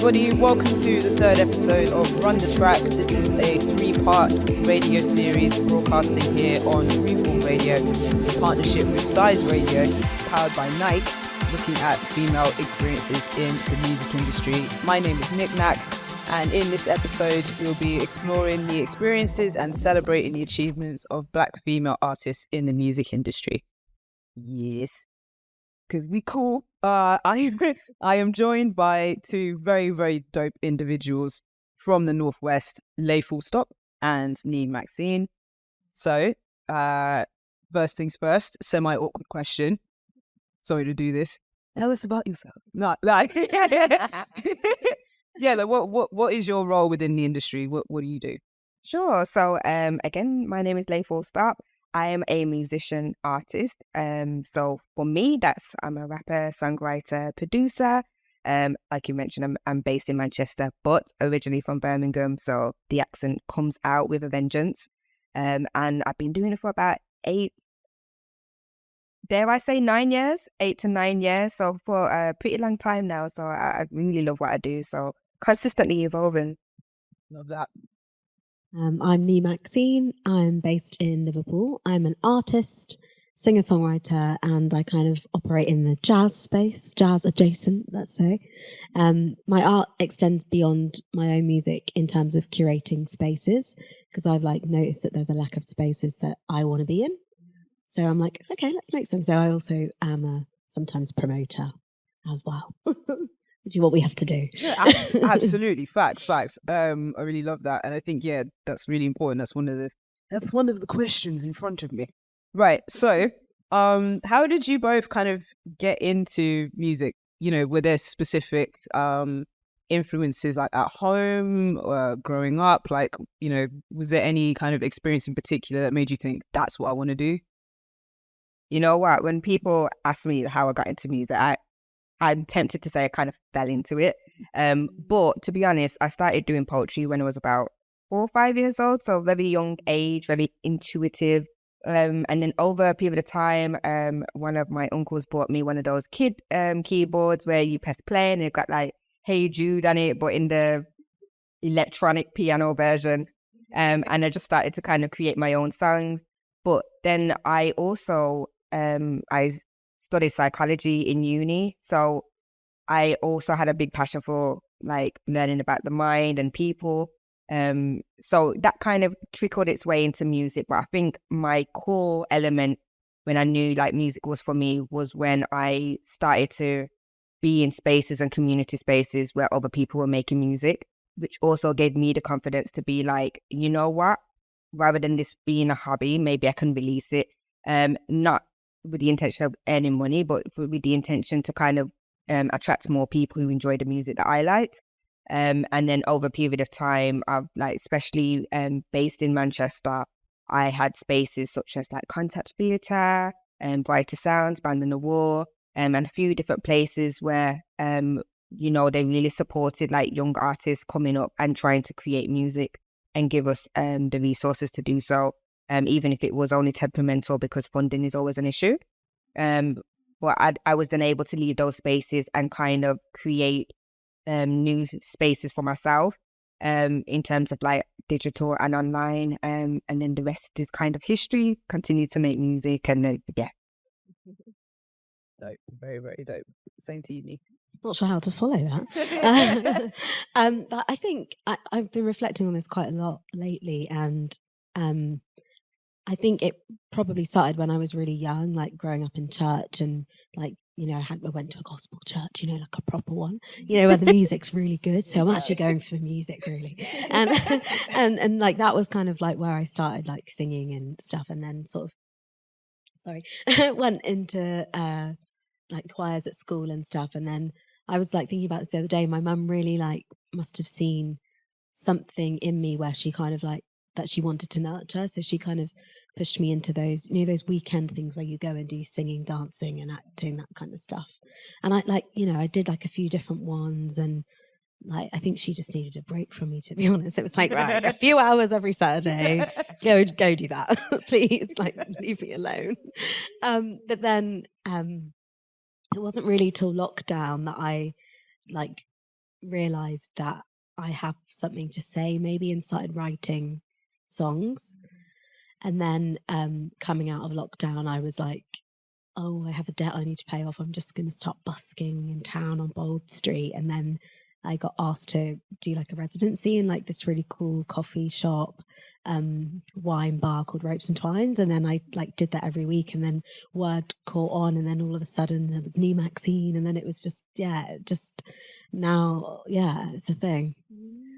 everybody. Welcome to the third episode of Run the Track. This is a 3-part radio series broadcasting here on Freeform Radio in partnership with Size Radio, powered by Nike, looking at female experiences in the music industry. My name is Nik Nak, and in this episode, we'll be exploring the experiences and celebrating the achievements of Black female artists in the music industry. Yes. Because we cool. I am joined by two very, very dope individuals from the Northwest, LayFullStop and Ni Maxine. So, first things first, semi-awkward question. Sorry to do this. Tell us about yourselves. No, like, yeah, like what is your role within the industry? What do you do? Sure. So, again, my name is LayFullStop. I am a musician artist. So for me, I'm a rapper, songwriter, producer. Like you mentioned, I'm based in Manchester, but originally from Birmingham. So the accent comes out with a vengeance. And I've been doing it for about 9 years, 8 to 9 years. So for a pretty long time now. So I really love what I do. So consistently evolving. Love that. I'm Ni Maxine. I'm based in Liverpool. I'm an artist, singer-songwriter, and I kind of operate in the jazz space, jazz adjacent, let's say. My art extends beyond my own music in terms of curating spaces, because I've noticed that there's a lack of spaces that I want to be in. So I'm like, okay, let's make some. So I also am a sometimes promoter as well. Do what we have to do. Yeah, absolutely. Facts. I really love that. And I think, yeah, that's really important. That's one of the questions in front of me. Right. So, how did you both kind of get into music? You know, were there specific influences like at home or growing up? Like, you know, was there any kind of experience in particular that made you think that's what I want to do? You know what? When people ask me how I got into music, I'm tempted to say I kind of fell into it. But to be honest, I started doing poetry when I was about 4 or 5 years old. So very young age, very intuitive. And then over a period of time, one of my uncles bought me one of those kid keyboards where you press play and it got like Hey Jude on it, but in the electronic piano version. And I just started to kind of create my own songs. But then I also, I studied psychology in uni, so I also had a big passion for like learning about the mind and people. So that kind of trickled its way into music. But I think my core element when I knew like music was for me was when I started to be in spaces and community spaces where other people were making music, which also gave me the confidence to be like, you know what, rather than this being a hobby, maybe I can release it. Not with the intention of earning money, but with the intention to kind of attract more people who enjoy the music that I liked. And then over a period of time, I've especially based in Manchester, I had spaces such as like Contact Theatre and Brighter Sounds, Band on the Wall, and a few different places where, you know, they really supported like young artists coming up and trying to create music and give us the resources to do so. Even if it was only temperamental, because funding is always an issue. But I was then able to leave those spaces and kind of create new spaces for myself in terms of like digital and online. And then the rest is kind of history, continue to make music and yeah. Dope. Very, very dope. Same to you, Nick. Not sure how to follow that. But I think I've been reflecting on this quite a lot lately, and I think it probably started when I was really young, like growing up in church and like, you know, I went to a gospel church, you know, like a proper one, you know, where the music's really good. So I'm actually going for the music really. And like that was kind of like where I started like singing and stuff, and then sort of, went into like choirs at school and stuff. And then I was like thinking about this the other day, my mum really like must have seen something in me where she kind of like, that she wanted to nurture. So she kind of pushed me into those, you know, those weekend things where you go and do singing, dancing and acting, that kind of stuff. And I like, you know, I did like a few different ones, and like I think she just needed a break from me, to be honest. It was like, right, a few hours every Saturday, go do that. Please, like leave me alone. But then it wasn't really till lockdown that I like realized that I have something to say maybe, and started writing songs. And then coming out of lockdown, I was like, oh, I have a debt I need to pay off. I'm just going to start busking in town on Bold Street. And then I got asked to do like a residency in like this really cool coffee shop, wine bar called Ropes and Twines. And then I like did that every week, and then word caught on. And then all of a sudden there was Ni Maxine. And then it was just now, it's a thing.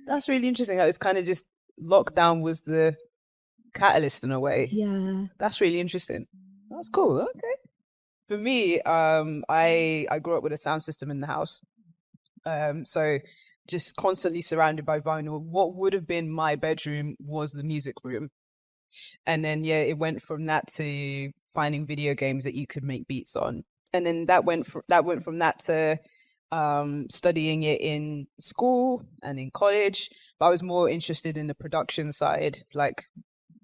That's really interesting. It's kind of just lockdown was the catalyst in a way. Yeah. That's really interesting. That's cool. Okay. For me, I grew up with a sound system in the house. So just constantly surrounded by vinyl. What would have been my bedroom was the music room. And then, it went from that to finding video games that you could make beats on. And then that went from that to studying it in school and in college. But I was more interested in the production side, like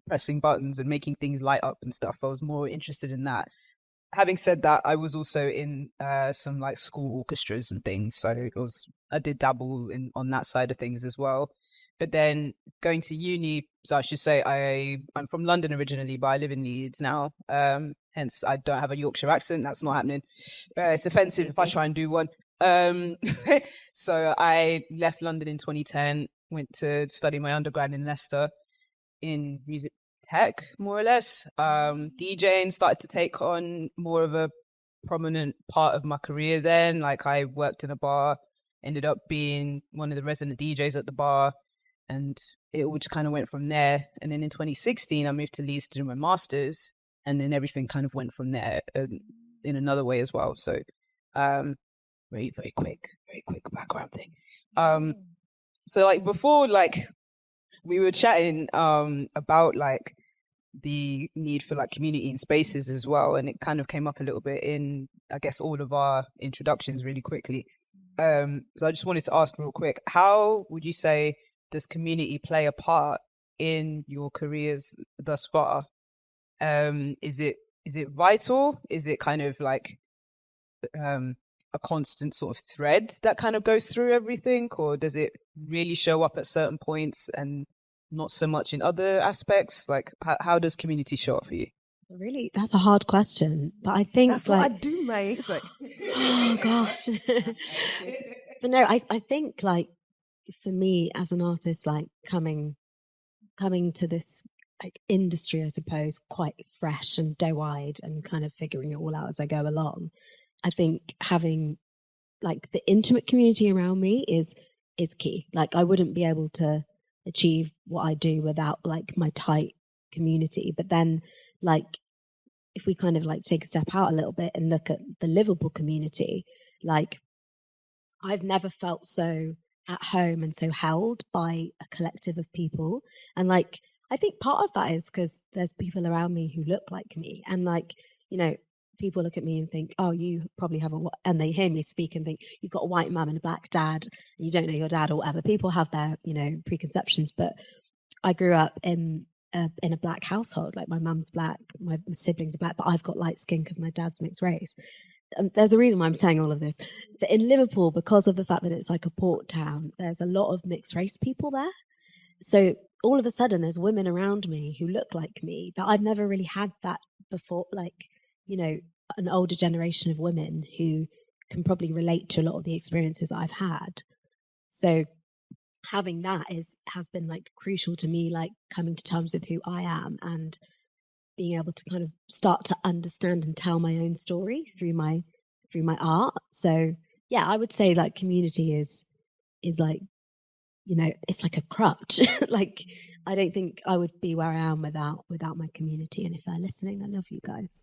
pressing buttons and making things light up and stuff. I was more interested in that. Having said that, I was also in some like school orchestras and things, so I did dabble on that side of things as well. But then going to uni, so I should say I'm from London originally, but I live in Leeds now. Hence, I don't have a Yorkshire accent. That's not happening. It's offensive if I try and do one. So I left London in 2010, went to study my undergrad in Leicester in music tech, more or less. DJing started to take on more of a prominent part of my career then. Like I worked in a bar, ended up being one of the resident DJs at the bar, and it all just kind of went from there. And then in 2016, I moved to Leeds to do my master's, and then everything kind of went from there in another way as well. So very quick background thing. So like before, like we were chatting about like the need for like community and spaces as well, and it kind of came up a little bit in, I guess, all of our introductions really quickly. So I just wanted to ask real quick, how would you say does community play a part in your careers thus far? Is it vital? Is it kind of like a constant sort of thread that kind of goes through everything, or does it really show up at certain points and not so much in other aspects? Like how does community show up for you? Really, that's a hard question, but I think that's like, what I do, mate. It's like, oh gosh. But no, I think like for me as an artist, like coming to this like industry, I suppose, quite fresh and doe-eyed and kind of figuring it all out as I go along. I think having like the intimate community around me is key. Like I wouldn't be able to achieve what I do without like my tight community. But then like if we kind of like take a step out a little bit and look at the Liverpool community, like I've never felt so at home and so held by a collective of people. And like I think part of that is because there's people around me who look like me, and like, you know, people look at me and think, oh, you probably have and they hear me speak and think you've got a white mum and a black dad and you don't know your dad or whatever. People have their, you know, preconceptions. But I grew up in a black household. Like my mum's black, my siblings are black, but I've got light skin because my dad's mixed race. There's a reason why I'm saying all of this. But in Liverpool, because of the fact that it's like a port town, there's a lot of mixed race people there. So all of a sudden there's women around me who look like me, but I've never really had that before. Like, you know, an older generation of women who can probably relate to a lot of the experiences I've had. So having that has been like crucial to me, like coming to terms with who I am and being able to kind of start to understand and tell my own story through my art. So yeah, I would say like community is like, you know, it's like a crutch. Like I don't think I would be where I am without my community. And if they're listening, I love you guys.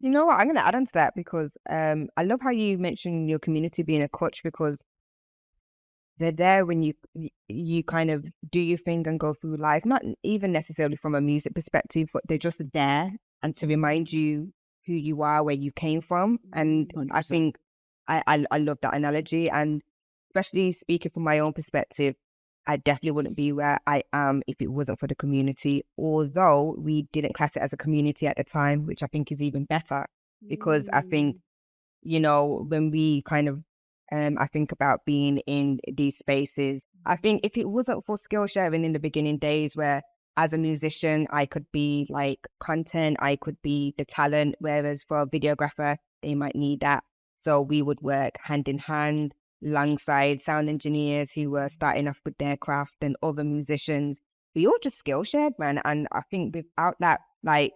You know what? I'm going to add on to that because I love how you mentioned your community being a crutch, because they're there when you kind of do your thing and go through life, not even necessarily from a music perspective, but they're just there and to remind you who you are, where you came from. And 100%. I think I love that analogy. And especially speaking from my own perspective, I definitely wouldn't be where I am if it wasn't for the community, although we didn't class it as a community at the time, which I think is even better, because I think, you know, when we kind of I think about being in these spaces. I think if it wasn't for skill sharing in the beginning days, where as a musician, I could be like content, I could be the talent, whereas for a videographer, they might need that. So we would work hand in hand alongside sound engineers who were starting off with their craft and other musicians. We all just skill shared, man. And I think without that, like,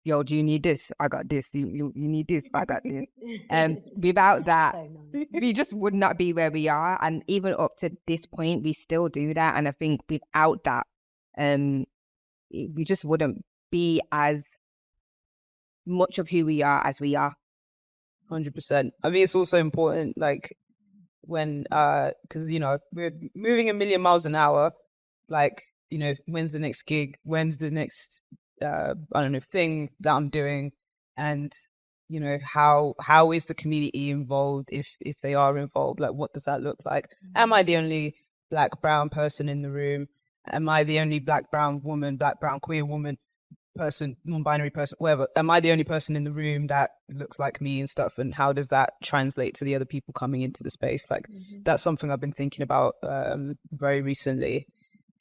yo, do you need this? I got this. You need this? I got this. Without that, So nice. we just would not be where we are. And even up to this point, we still do that. And I think without that, we just wouldn't be as much of who we are as we are. 100%. I mean, it's also important, like, when, because, you know, we're moving a million miles an hour. Like, you know, when's the next gig? When's the next, I don't know, thing that I'm doing? And, you know, how is the community involved if they are involved? Like, what does that look like? Am I the only Black, brown person in the room? Am I the only Black, brown woman, Black, brown, queer woman, person, non-binary person, whatever? Am I the only person in the room that looks like me and stuff? And how does that translate to the other people coming into the space? Like, that's something I've been thinking about very recently,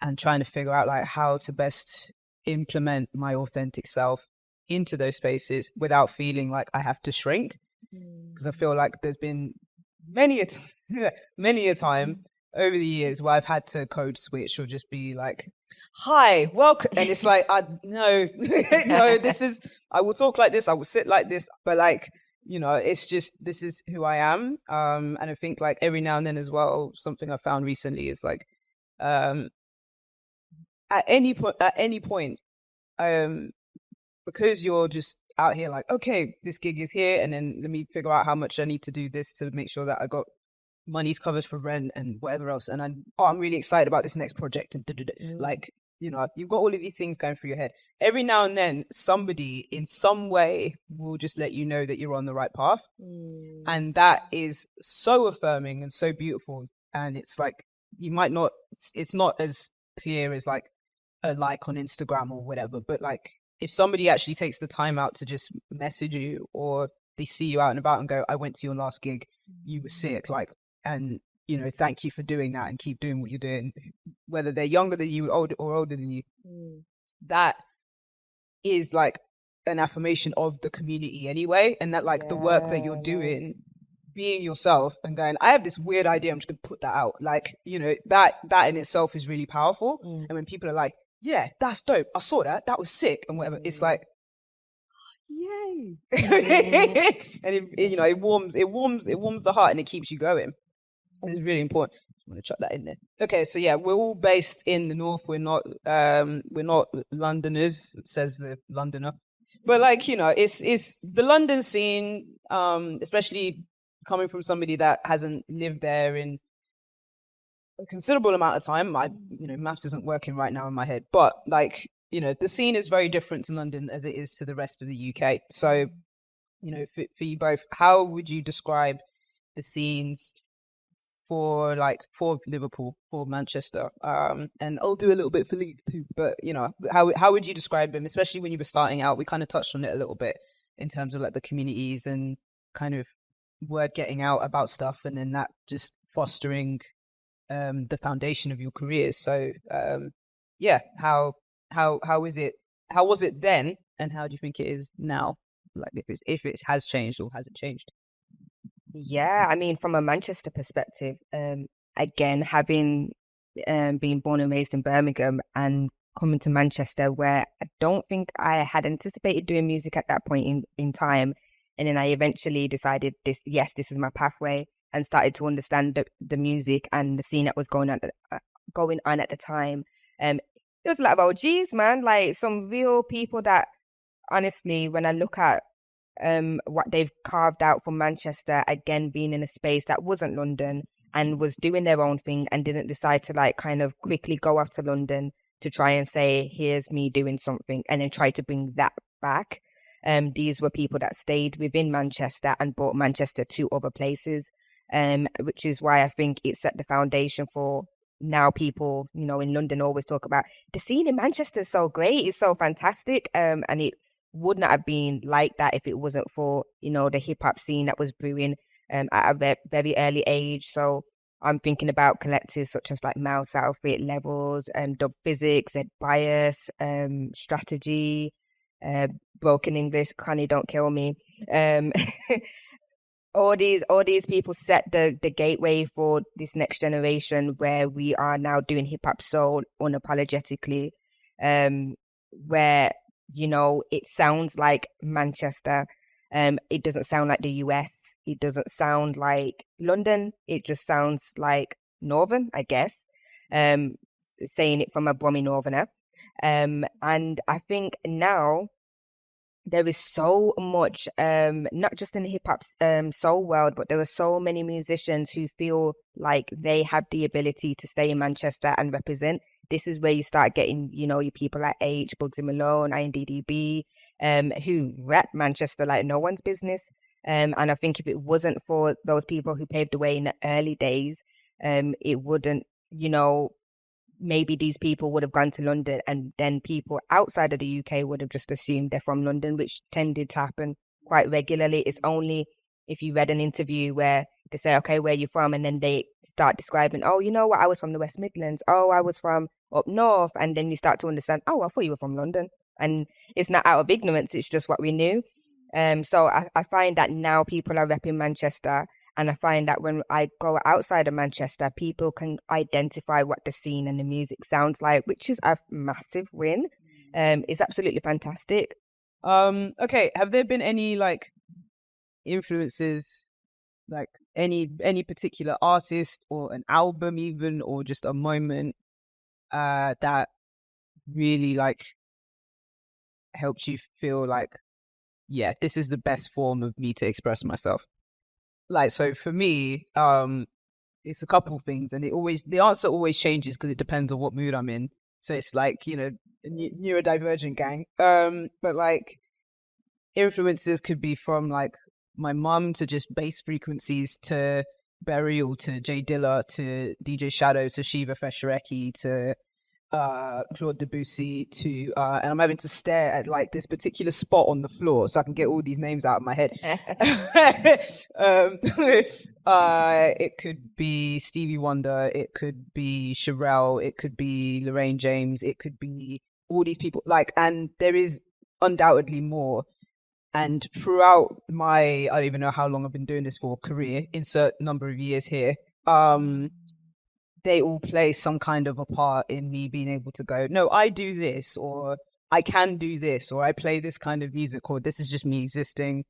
and trying to figure out like how to best implement my authentic self into those spaces without feeling like I have to shrink. Because I feel like there's been many a time over the years where I've had to code switch or just be like, hi, welcome. And it's like, no, this is, I will talk like this, I will sit like this. But like, you know, it's just, this is who I am. And I think like every now and then as well, something I found recently is like, at any point, because you're just out here like, okay, this gig is here, and then let me figure out how much I need to do this to make sure that I got money's covered for rent and whatever else. And I'm really excited about this next project. And like, you know, you've got all of these things going through your head. Every now and then, somebody in some way will just let you know that you're on the right path. And that is so affirming and so beautiful. And it's like, you might not, it's not as clear as like a like on Instagram or whatever, but like if somebody actually takes the time out to just message you, or they see you out and about and go, I went to your last gig, you were sick, like, and you know, thank you for doing that and keep doing what you're doing, whether they're younger than you or older than you, that is like an affirmation of the community anyway. And that like the work that you're doing, being yourself and going, I have this weird idea, I'm just gonna put that out, like, you know, that in itself is really powerful. And when people are like, yeah, that's dope, I saw that was sick and whatever, it's like, yay. And it, you know, it warms the heart and it keeps you going. It's really important. I'm gonna chuck that in there. Okay, so yeah, we're all based in the north. We're not Londoners, says the Londoner. But like, you know, it's the London scene, especially coming from somebody that hasn't lived there in a considerable amount of time. You know, maths isn't working right now in my head, but like, you know, the scene is very different to London as it is to the rest of the UK. So, you know, for you both, how would you describe the scenes for Liverpool, for Manchester, and I'll do a little bit for Leeds too, but you know, how would you describe them, especially when you were starting out? We kind of touched on it a little bit in terms of like the communities and kind of word getting out about stuff, and then that just fostering the foundation of your careers. So yeah, how was it then, and how do you think it is now? Like if it has changed or hasn't changed? Yeah, I mean, from a Manchester perspective, again, having been born and raised in Birmingham and coming to Manchester, where I don't think I had anticipated doing music at that point in time. And then I eventually decided this is my pathway, and started to understand the music and the scene that was going on at the time. There was a lot of OGs, man, like some real people that, honestly, when I look at what they've carved out for Manchester, again, being in a space that wasn't London and was doing their own thing and didn't decide to like kind of quickly go off to London to try and say, here's me doing something, and then try to bring that back. These were people that stayed within Manchester and brought Manchester to other places, which is why I think it set the foundation for now. People, you know, in London always talk about the scene in Manchester is so great, it's so fantastic, and it would not have been like that if it wasn't for, you know, the hip hop scene that was brewing at a very early age. So I'm thinking about collectives such as like Mouse Outfit, Levels, Dub Physics, Ed Bias, Strategy, Broken English, Connie Don't Kill Me. All these people set the gateway for this next generation where we are now doing hip hop soul unapologetically, where it sounds like Manchester. It doesn't sound like the US. It doesn't sound like London. It just sounds like Northern, I guess. Saying it from a Brummy Northerner. And I think now there is so much, not just in the hip hop soul world, but there are so many musicians who feel like they have the ability to stay in Manchester and represent. This is where you start getting, your people like H, Bugsy Malone, INDDB, who rep Manchester like no one's business. And I think if it wasn't for those people who paved the way in the early days, it wouldn't, maybe these people would have gone to London, and then people outside of the UK would have just assumed they're from London, which tended to happen quite regularly. It's only if you read an interview where they say, okay, where are you from? And then they start describing, oh, you know what, I was from the West Midlands. Oh, I was from up north. And then you start to understand, oh, I thought you were from London. And it's not out of ignorance, it's just what we knew. So I find that now people are repping Manchester. And I find that when I go outside of Manchester, people can identify what the scene and the music sounds like, which is a massive win. It's absolutely fantastic. Okay, have there been any like influences, like any particular artist or an album even, or just a moment that really like helped you feel like, yeah, this is the best form of me to express myself? Like, so for me, it's a couple of things, and the answer always changes because it depends on what mood I'm in. So it's like, neurodivergent gang. But like influences could be from like my mum to just bass frequencies to Burial to Jay Dilla to DJ Shadow to Shiva Feshareki to Claude Debussy to and I'm having to stare at like this particular spot on the floor so I can get all these names out of my head. It could be Stevie Wonder, it could be Sherelle, it could be Lorraine James, it could be all these people, like, and there is undoubtedly more. And throughout my, I don't even know how long I've been doing this for, career, insert number of years here, they all play some kind of a part in me being able to go, no, I do this, or I can do this, or I play this kind of music, or this is just me existing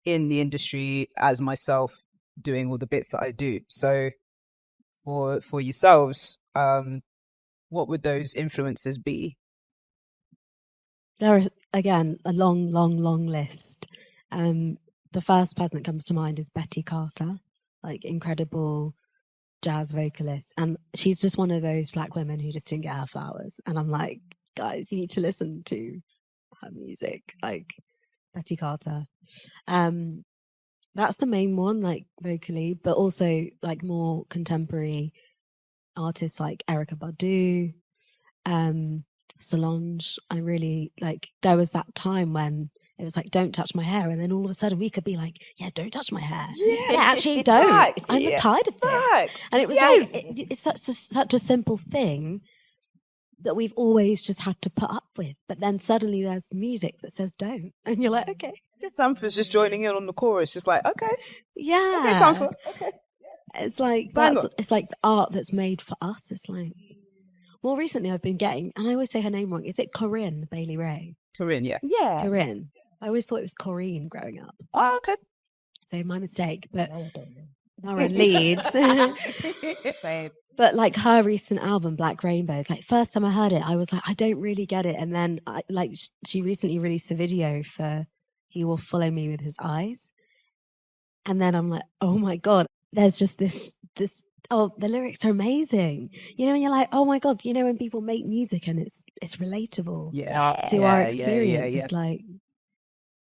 in the industry as myself, doing all the bits that I do. So for yourselves, what would those influences be? There is, again, a long list. The first person that comes to mind is Betty Carter, like incredible jazz vocalist, and she's just one of those black women who just didn't get her flowers, and I'm like, guys, you need to listen to her music, like Betty Carter. That's the main one, like vocally, but also like more contemporary artists like Erykah Badu, Solange. I really like, there was that time when it was like, don't touch my hair. And then all of a sudden we could be like, yeah, don't touch my hair. Yeah, actually don't. Facts. I'm tired of this. Facts. And it was like, it's such a simple thing that we've always just had to put up with. But then suddenly there's music that says don't. And you're like, okay. Sanford's just joining in on the chorus. Just like, okay. Yeah. Okay, Sanford. Okay. It's like, it's like art that's made for us. It's like, more recently I've been getting, and I always say her name wrong. Is it Corinne Bailey Ray? Corinne, yeah. Yeah. Corinne. I always thought it was Corrine growing up. Oh, okay. So my mistake, but now we're in Leeds. But like her recent album, Black Rainbows, like first time I heard it, I was like, I don't really get it. And then she recently released a video for He Will Follow Me With His Eyes. And then I'm like, oh my God, there's just this, oh, the lyrics are amazing. And you're like, oh my God, when people make music and it's relatable to our experience.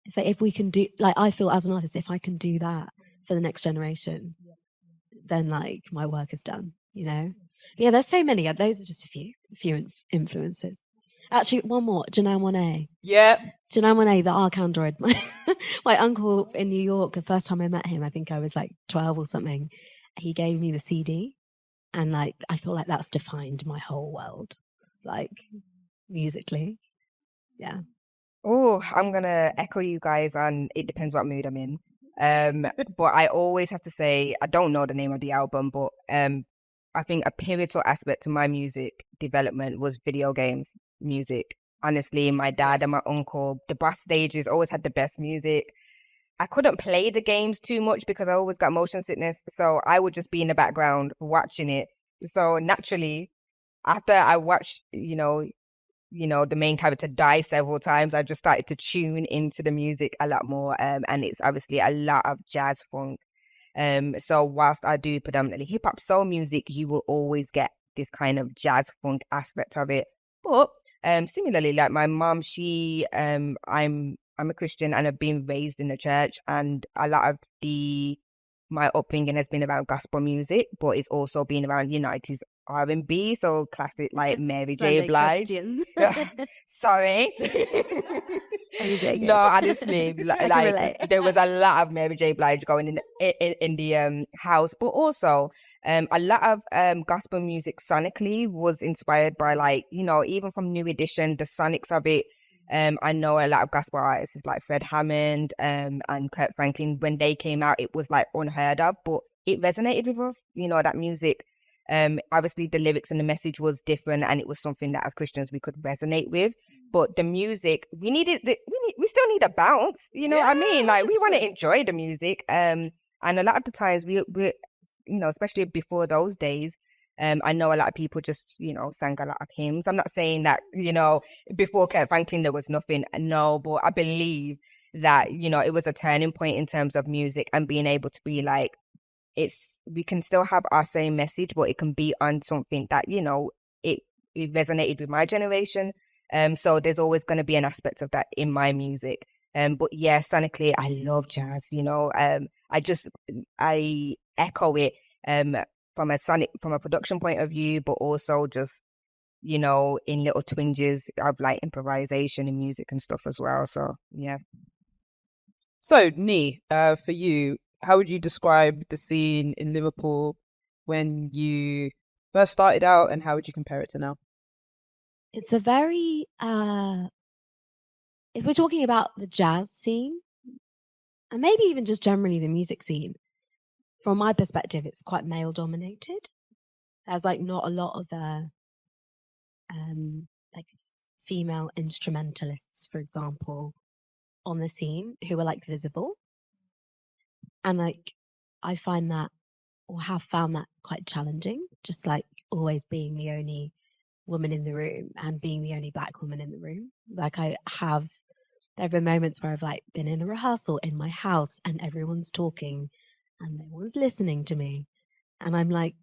It's like if we can do, like, I feel as an artist, if I can do that for the next generation, then like my work is done, Yeah, there's so many. Those are just a few influences. Actually, one more. Janelle Monáe. Yeah. Janelle Monáe, the Arc Android. My uncle in New York, the first time I met him, I think I was like 12 or something. He gave me the CD, and like I feel like that's defined my whole world, like musically. Yeah. Oh, I'm gonna echo you guys, and it depends what mood I'm in. But I always have to say I don't know the name of the album, but I think a pivotal aspect to my music development was video games music. Honestly, my dad and my uncle, the bus stages always had the best music. I couldn't play the games too much because I always got motion sickness, so I would just be in the background watching it. So naturally, after I watched, the main character die several times, I just started to tune into the music a lot more. And it's obviously a lot of jazz funk. So whilst I do predominantly hip hop soul music, you will always get this kind of jazz funk aspect of it. But similarly, like my mom, I'm a Christian and I've been raised in the church, and a lot of my upbringing has been about gospel music, but it's also been around United R&B, so classic like Mary J. Sunday Blige. Christian. Sorry. I'm joking. No, honestly, I can relate. there was a lot of Mary J. Blige going in the house, but also a lot of gospel music sonically was inspired by even from New Edition, the sonics of it. I know a lot of gospel artists like Fred Hammond and Kurt Franklin. When they came out, it was like unheard of, but it resonated with us. That music. Obviously the lyrics and the message was different, and it was something that as Christians we could resonate with. But the music, we still need a bounce. You know what I mean? Like, we want to enjoy the music. And a lot of the times we especially before those days. I know a lot of people just, sang a lot of hymns. I'm not saying that, before Kurt Franklin there was nothing. No, but I believe that, it was a turning point in terms of music and being able to be like, we can still have our same message, but it can be on something that, it resonated with my generation. So there's always going to be an aspect of that in my music. But yeah, sonically, I love jazz, I echo it, from a production point of view, but also just, in little twinges of like improvisation and music and stuff as well. So yeah. So Ni, for you, how would you describe the scene in Liverpool when you first started out, and how would you compare it to now? It's a very, if we're talking about the jazz scene, and maybe even just generally the music scene, from my perspective, it's quite male dominated. There's like not a lot of like female instrumentalists, for example, on the scene who are like visible. And like, I find that, or have found that, quite challenging, just like always being the only woman in the room and being the only Black woman in the room. Like, there have been moments where I've like been in a rehearsal in my house and everyone's talking and no one's listening to me. And I'm like,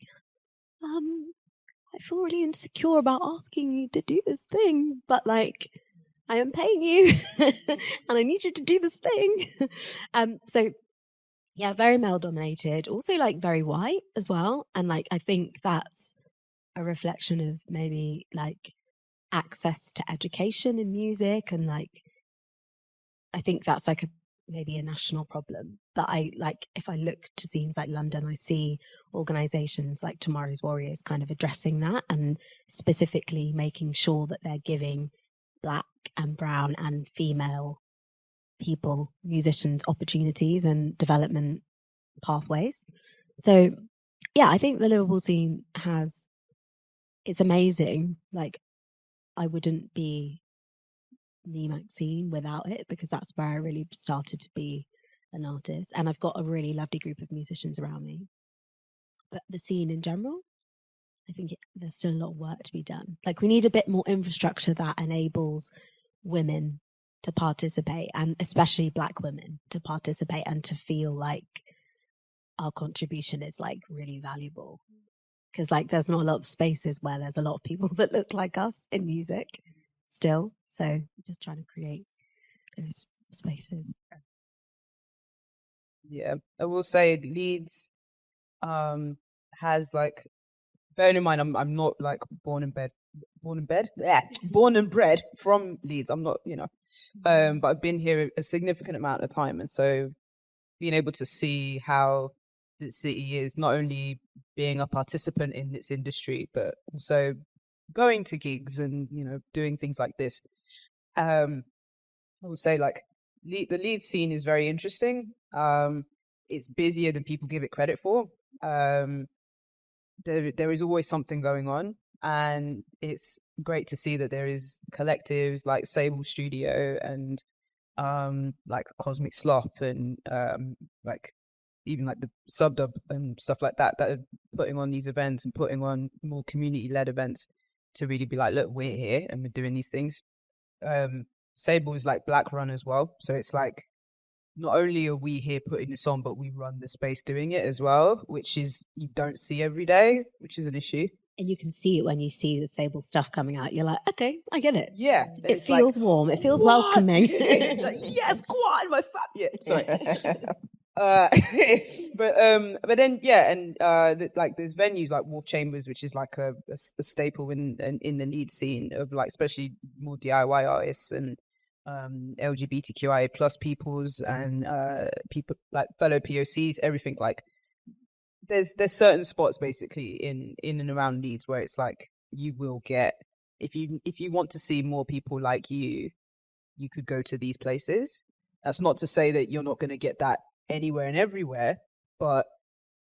I feel really insecure about asking you to do this thing, but like, I am paying you and I need you to do this thing. So yeah, very male dominated, also like very white as well. And like, I think that's a reflection of maybe like access to education in music. And like, I think that's like maybe a national problem. But if I look to scenes like London, I see organizations like Tomorrow's Warriors kind of addressing that and specifically making sure that they're giving Black and brown and female people, musicians, opportunities and development pathways. So yeah, I think the Liverpool scene it's amazing. Like, I wouldn't be Ni Maxine without it, because that's where I really started to be an artist, and I've got a really lovely group of musicians around me. But the scene in general, I think there's still a lot of work to be done. Like, we need a bit more infrastructure that enables women to participate, and especially Black women to participate and to feel like our contribution is like really valuable. Because like, there's not a lot of spaces where there's a lot of people that look like us in music still. So just trying to create those spaces. Yeah, I will say Leeds has like, bearing in mind I'm not like born and born and bred from Leeds. I'm not, but I've been here a significant amount of time, and so being able to see how the city is not only being a participant in its industry, but also going to gigs and doing things like this. I would say like the Leeds scene is very interesting. It's busier than people give it credit for. There is always something going on, and it's great to see that there is collectives like Sable Studio and like Cosmic Slop and like even like the Subdub and stuff like that are putting on these events and putting on more community-led events to really be like, look, we're here and we're doing these things. Sable is like Black Run as well, so it's like not only are we here putting this on, but we run the space doing it as well, which is you don't see every day, which is an issue. And you can see it when you see the Sable stuff coming out. You're like, okay, I get it. Yeah. It feels like, warm. It feels welcoming. Like, yes, go on, my fab. Yeah, sorry. But then, yeah, and like there's venues like Wolf Chambers, which is like a staple in the Leeds scene of like, especially more DIY artists and LGBTQIA plus peoples and people like fellow POCs, everything. Like there's certain spots basically in and around Leeds where it's like you will get, if you want to see more people like you could go to these places. That's not to say that you're not going to get that anywhere and everywhere, but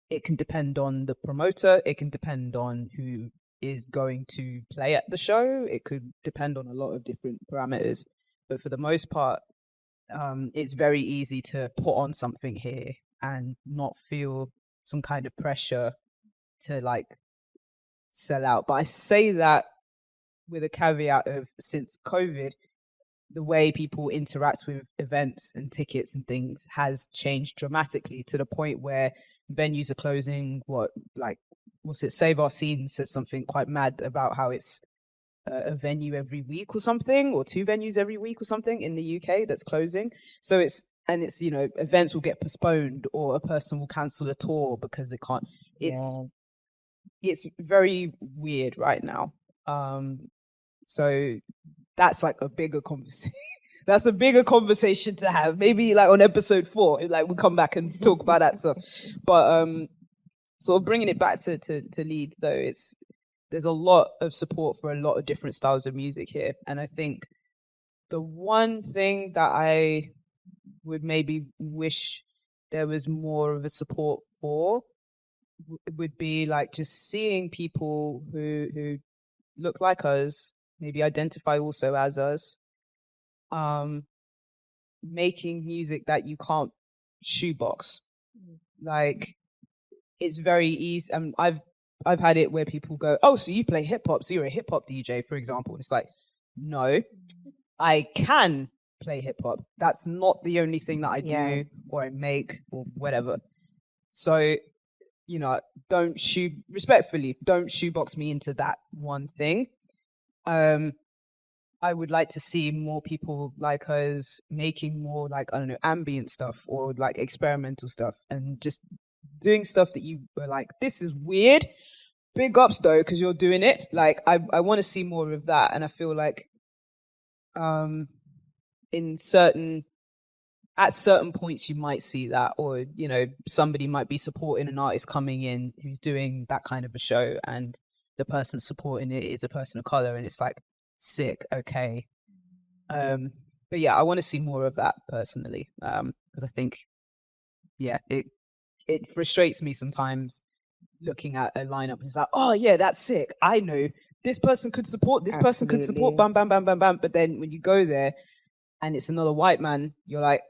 it can depend on the promoter, it can depend on who is going to play at the show, it could depend on a lot of different parameters. But for the most part, it's very easy to put on something here and not feel some kind of pressure to like sell out. But I say that with a caveat of, since COVID, the way people interact with events and tickets and things has changed dramatically to the point where venues are closing. Save Our Scene said something quite mad about how it's a venue every week or something, or 2 venues every week or something in the UK that's closing. So it's events will get postponed, or a person will cancel a tour because they can't. It's very weird right now. So that's like a bigger conversation. That's a bigger conversation to have. Maybe like on episode 4, like we'll come back and talk about that stuff. But sort of bringing it back to Leeds though, there's a lot of support for a lot of different styles of music here. And I think the one thing that I would maybe wish there was more of a support for would be like just seeing people who look like us, maybe identify also as us, making music that you can't shoebox. Like it's very easy. I've had it where people go, oh, so you play hip hop, so you're a hip hop DJ, for example. And it's like, no, I can play hip hop. That's not the only thing that I do or I make or whatever. So, don't shoebox me into that one thing. I would like to see more people like us making more like, I don't know, ambient stuff or like experimental stuff and just doing stuff that you were like, this is weird. Big ups though, because you're doing it. Like I want to see more of that. And I feel like at certain points you might see that, or somebody might be supporting an artist coming in who's doing that kind of a show, and the person supporting it is a person of color, and it's like sick, okay. But yeah, I want to see more of that personally, because I think it frustrates me sometimes looking at a lineup and it's like, oh yeah, that's sick, I know this person could support, this person could support, bam bam bam bam bam, but then when you go there and it's another white man, you're like,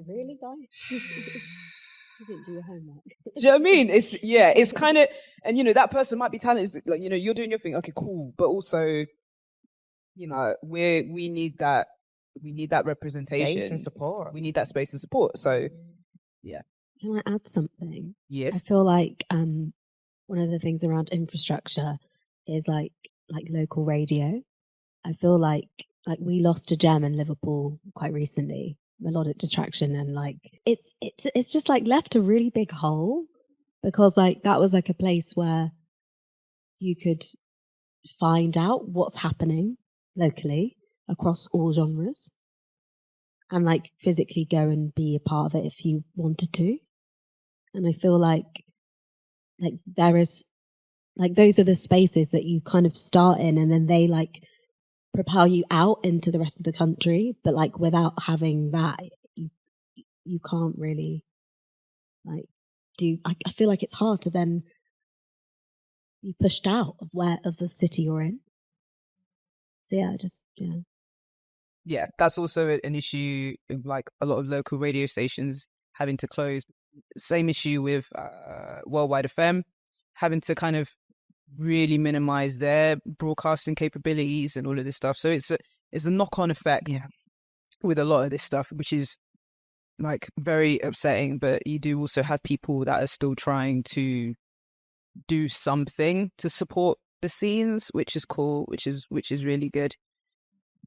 really, guys? You didn't do your homework. Do you know what I mean? It's kind of, and that person might be talented, like, you're doing your thing, okay, cool, but also, we need that representation, space and support. We need that space and support. So, yeah. Can I add something? Yes. I feel like one of the things around infrastructure is like local radio. I feel like we lost a gem in Liverpool quite recently. Melodic Distraction, and like it's just like left a really big hole, because like that was like a place where you could find out what's happening locally across all genres and like physically go and be a part of it if you wanted to. And I feel like there is like those are the spaces that you kind of start in, and then they like propel you out into the rest of the country. But like without having that, you can't really like do. I feel like it's hard to then be pushed out of the city you're in. So yeah. Yeah, that's also an issue in like a lot of local radio stations having to close. Same issue with Worldwide FM having to kind of really minimize their broadcasting capabilities and all of this stuff. So it's a knock-on effect with a lot of this stuff, which is like very upsetting. But you do also have people that are still trying to do something to support the scenes, which is cool, which is really good.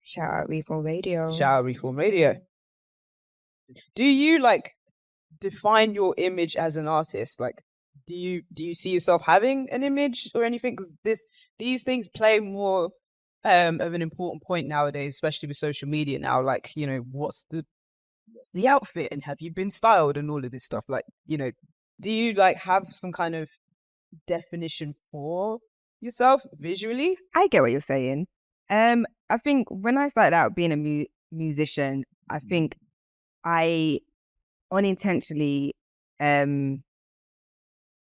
Shout out Reform Radio. Shout out Reform Radio. Do you like define your image as an artist? Like, do you see yourself having an image or anything? Because these things play more of an important point nowadays, especially with social media now. Like, you know, what's the outfit and have you been styled and all of this stuff? Like, you know, do you like have some kind of definition for yourself visually? I get what you're saying. I think when I started out being a musician, I think I unintentionally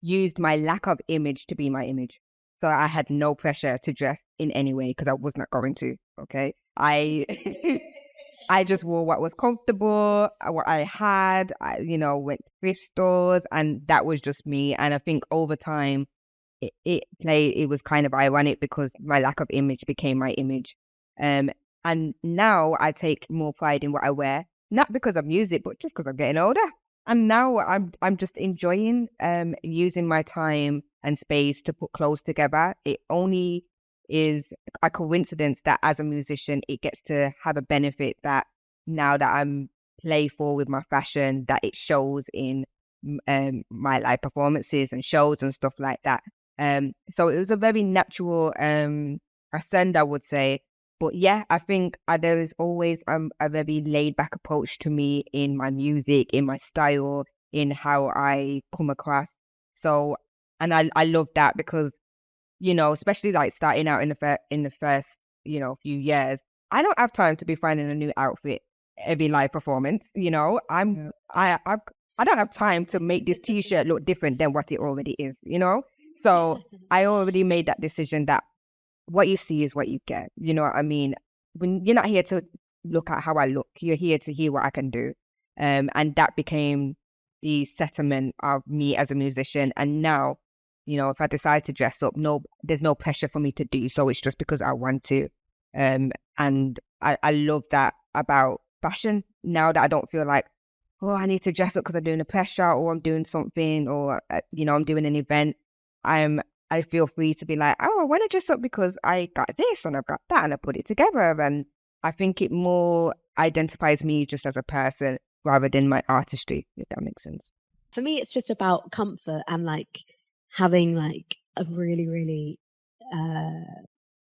used my lack of image to be my image. So I had no pressure to dress in any way because I was not going to. Okay, I just wore what was comfortable, what I had. I went to thrift stores, and that was just me. And I think over time, it was kind of ironic because my lack of image became my image. And now I take more pride in what I wear, not because of music, but just because I'm getting older. And now I'm just enjoying using my time and space to put clothes together. It only is a coincidence that as a musician, it gets to have a benefit that now that I'm playful with my fashion, that it shows in my live performances and shows and stuff like that. So it was a very natural ascend, I would say. But yeah, I think there is always a very laid back approach to me in my music, in my style, in how I come across. So, and I love that because, especially like starting out in the first, few years, I don't have time to be finding a new outfit every live performance. I don't have time to make this t-shirt look different than what it already is, So I already made that decision that what you see is what you get. You know what I mean? When you're not here to look at how I look, you're here to hear what I can do. And that became the settlement of me as a musician. And now, if I decide to dress up, there's no pressure for me to do so. It's just because I want to. And I love that about fashion now, that I don't feel like, oh, I need to dress up because I'm doing a pressure or I'm doing something or, I'm doing an event. I feel free to be like, oh, I want to dress up because I got this and I've got that and I put it together. And I think it more identifies me just as a person rather than my artistry, if that makes sense. For me, it's just about comfort and like having like a really, really,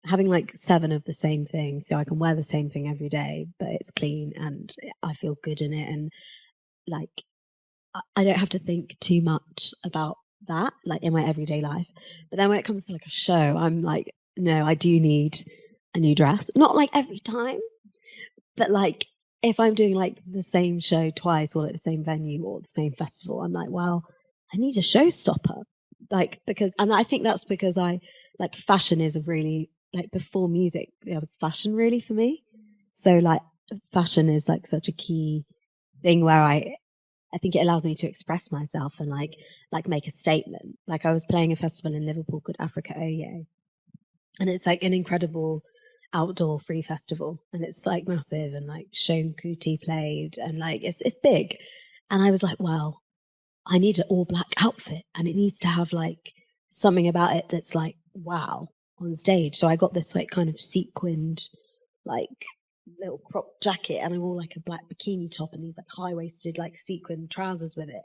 having like 7 of the same thing. So I can wear the same thing every day, but it's clean and I feel good in it. And like, I don't have to think too much about that like in my everyday life. But then when it comes to like a show, I'm like, no, I do need a new dress. Not like every time, but like if I'm doing like the same show twice or at the same venue or the same festival, I'm like, well, I need a showstopper. Like and I think that's because I like fashion is a really like before music, there was fashion really for me. So like fashion is like such a key thing where I think it allows me to express myself and like make a statement. Like I was playing a festival in Liverpool called Africa Oye, and it's like an incredible outdoor free festival, and it's like massive, and like Sean Kuti played, and like it's big. And I was like, well, I need an all black outfit, and it needs to have like something about it that's like wow on stage. So I got this like kind of sequined like little crop jacket, and I wore like a black bikini top and these like high-waisted like sequin trousers with it,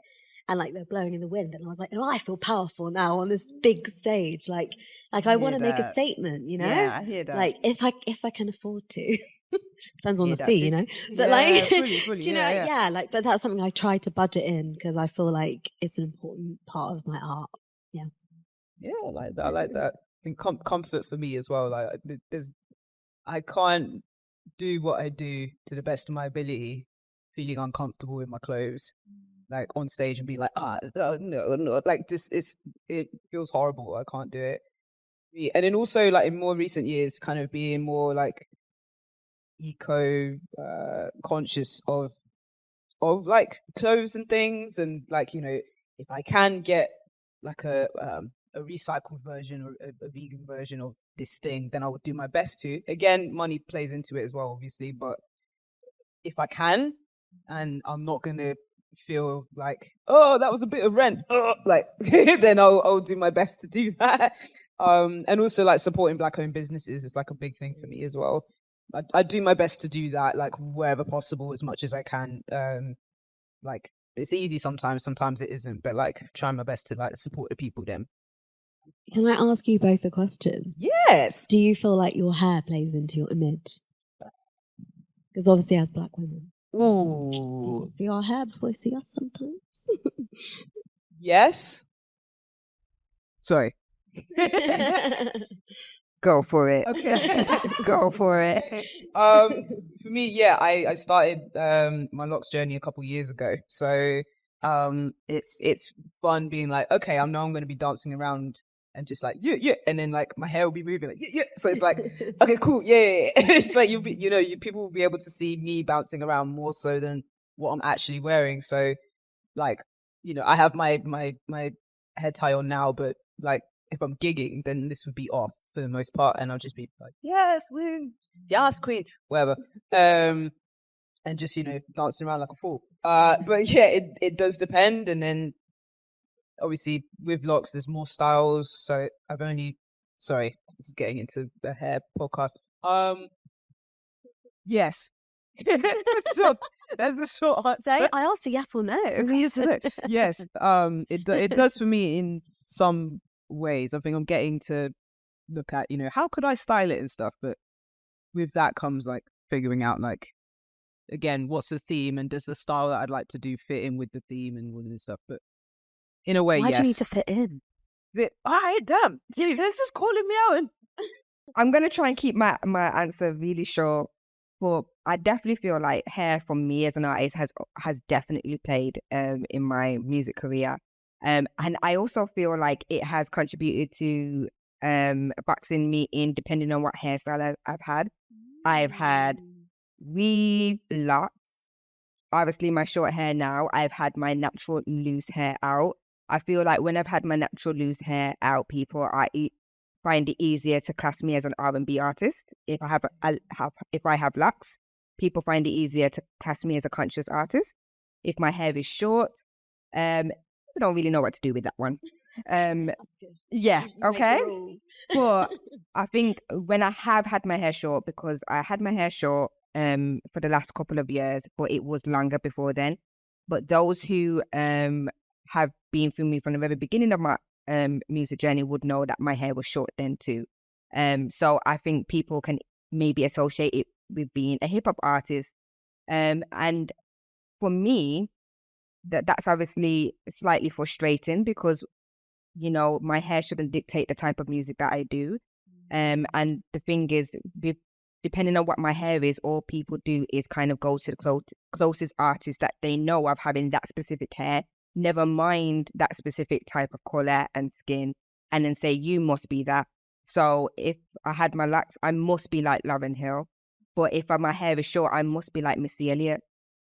and like they're blowing in the wind, and I was like, oh, I feel powerful now on this big stage. Like Like I I want hear to make a that. statement, you know? Yeah, I hear that. Like if I can afford to. Depends on Hear the that fee, too. you know? But Yeah, like fully, do you know, yeah. like but that's something I try to budget in because I feel like it's an important part of my art. Yeah. Yeah, I like that. I like that. And comfort for me as well. Like I can't do what I do to the best of my ability, feeling uncomfortable in my clothes, like on stage and be like, no, like just it feels horrible. I can't do it. And then also like in more recent years, kind of being more like eco conscious of clothes and things, and like if I can get like a recycled version or a vegan version of this thing, then I would do my best to. Again, money plays into it as well, obviously, but if I can, and I'm not gonna feel like, oh, that was a bit of rent, like then I'll do my best to do that. And also like supporting Black-owned businesses is like a big thing for me as well. I do my best to do that, like wherever possible, as much as I can. Like it's easy sometimes it isn't, but like trying my best to like support the people then. Can I ask you both a question? Yes. Do you feel like your hair plays into your image? Because obviously as Black women, Ooh. people see our hair before they see us sometimes. Yes. Sorry. Go for it. Okay. Go for it. For me, yeah, I started my locks journey a couple years ago. So it's fun being like, okay, I'm going to be dancing around and just like yeah, and then like my hair will be moving like yeah. So it's like okay, cool, yeah. It's like people will be able to see me bouncing around more so than what I'm actually wearing. So like I have my head tie on now, but like if I'm gigging, then this would be off for the most part, and I'll just be like, yes, woo, yes, queen, whatever, and just dancing around like a fool. But yeah, it does depend, and then obviously with locks, there's more styles. So sorry, this is getting into the hair podcast. Yes. That's the short answer. I asked a yes or no. Yes. It does for me in some ways. I think I'm getting to look at, how could I style it and stuff, but with that comes like figuring out like, again, what's the theme and does the style that I'd like to do fit in with the theme and all of this stuff. But in a way, Why yes. do you need to fit in? Damn. Jimmy, that's just calling me out. I'm gonna try and keep my answer really short, but I definitely feel like hair for me as an artist has definitely played in my music career, and I also feel like it has contributed to boxing me in depending on what hairstyle I've had. I've had weave, locks. Obviously, my short hair now. I've had my natural loose hair out. I feel like when I've had my natural loose hair out, people find it easier to class me as an R&B artist. If I have locks, people find it easier to class me as a conscious artist. If my hair is short, I don't really know what to do with that one. Yeah, okay. But I think when I have had my hair short, because I had my hair short for the last couple of years, but it was longer before then. But those who have been through me from the very beginning of my music journey would know that my hair was short then too. So I think people can maybe associate it with being a hip hop artist. And for me, that's obviously slightly frustrating because, my hair shouldn't dictate the type of music that I do. And the thing is, depending on what my hair is, all people do is kind of go to the closest artist that they know of having that specific hair, never mind that specific type of color and skin, and then say, you must be that. So if I had my locks, I must be like Lauryn Hill. But if my hair is short, I must be like Missy Elliott.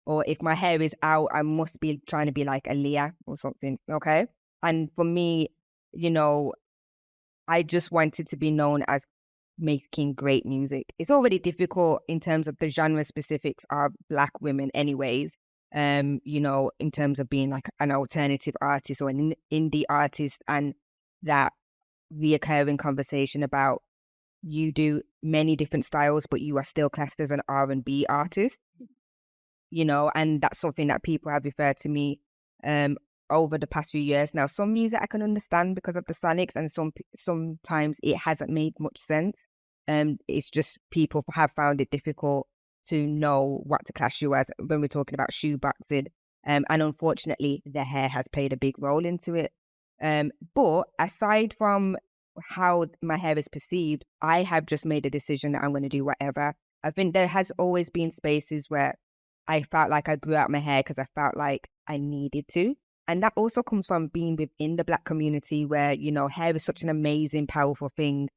Or if my hair is out, I must be trying to be like Aaliyah or something, okay? And for me, I just wanted to be known as making great music. It's already difficult in terms of the genre specifics of Black women anyways, in terms of being like an alternative artist or an indie artist, and that reoccurring conversation about you do many different styles, but you are still classed as an R&B artist, and that's something that people have referred to me over the past few years now. Some music I can understand because of the sonics, and sometimes it hasn't made much sense. It's just people have found it difficult to know what to class you as when we're talking about shoeboxing. And unfortunately, the hair has played a big role into it. But aside from how my hair is perceived, I have just made a decision that I'm going to do whatever. I think there has always been spaces where I felt like I grew out my hair because I felt like I needed to. And that also comes from being within the Black community where, you know, hair is such an amazing, powerful thing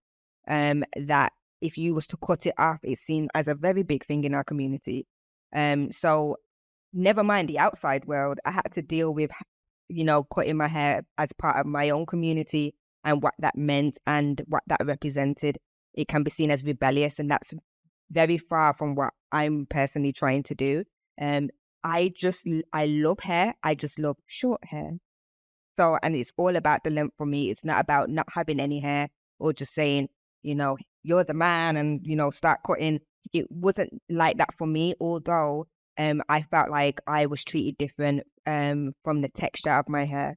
that if you was to cut it off, it's seen as a very big thing in our community. So never mind the outside world, I had to deal with, you know, cutting my hair as part of my own community and what that meant and what that represented. It can be seen as rebellious, and that's very far from what I'm personally trying to do. I love hair. I just love short hair. So, and it's all about the length for me. It's not about not having any hair or just saying, you know, you're the man and, you know, start cutting. It wasn't like that for me, although I felt like I was treated different from the texture of my hair.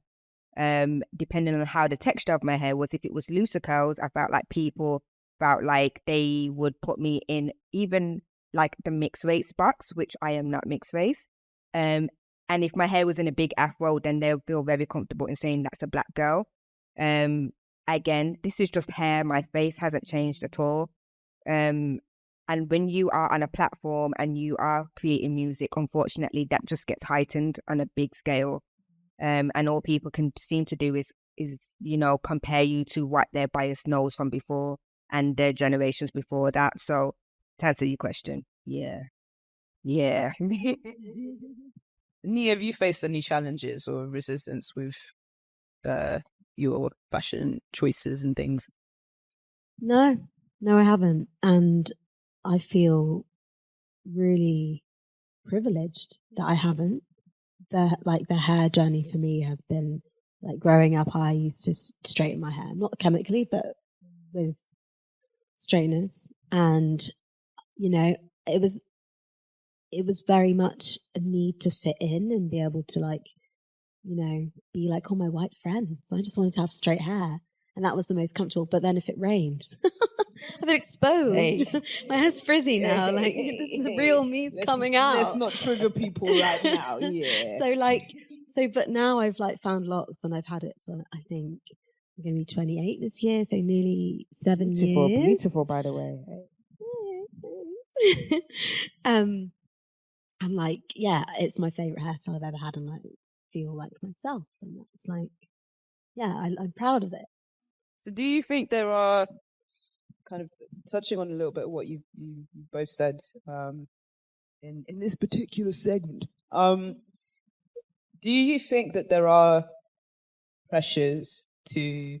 Depending on how the texture of my hair was, if it was looser curls, I felt like people felt like they would put me in even like the mixed race box, which I am not mixed race. And if my hair was in a big afro, then they'll feel very comfortable in saying that's a Black girl. Again, this is just hair. My face hasn't changed at all. And when you are on a platform and you are creating music, unfortunately, that just gets heightened on a big scale. And all people can seem to do is you know, compare you to what their bias knows from before and their generations before that. So to answer your question, yeah. Ni, have you faced any challenges or resistance with your fashion choices and things? No, I haven't. And I feel really privileged that I haven't. The hair journey for me has been like growing up. I used to straighten my hair, not chemically, but with straighteners. And, you know, it was very much a need to fit in and be able to, like, you know, be like all my white friends. I just wanted to have straight hair. And that was the most comfortable. But then if it rained, I've been exposed. Hey. My hair's frizzy now. Like, this is the real me coming out. Let's not trigger people right now. Yeah. But now I've like found lots, and I've had it for, I think I'm going to be 28 this year. So nearly 7 years. Beautiful, by the way. And like, yeah, it's my favorite hairstyle I've ever had, and I feel like myself. And that's like, yeah, I'm proud of it. So do you think there are, kind of touching on a little bit of what you both said in this particular segment, do you think that there are pressures to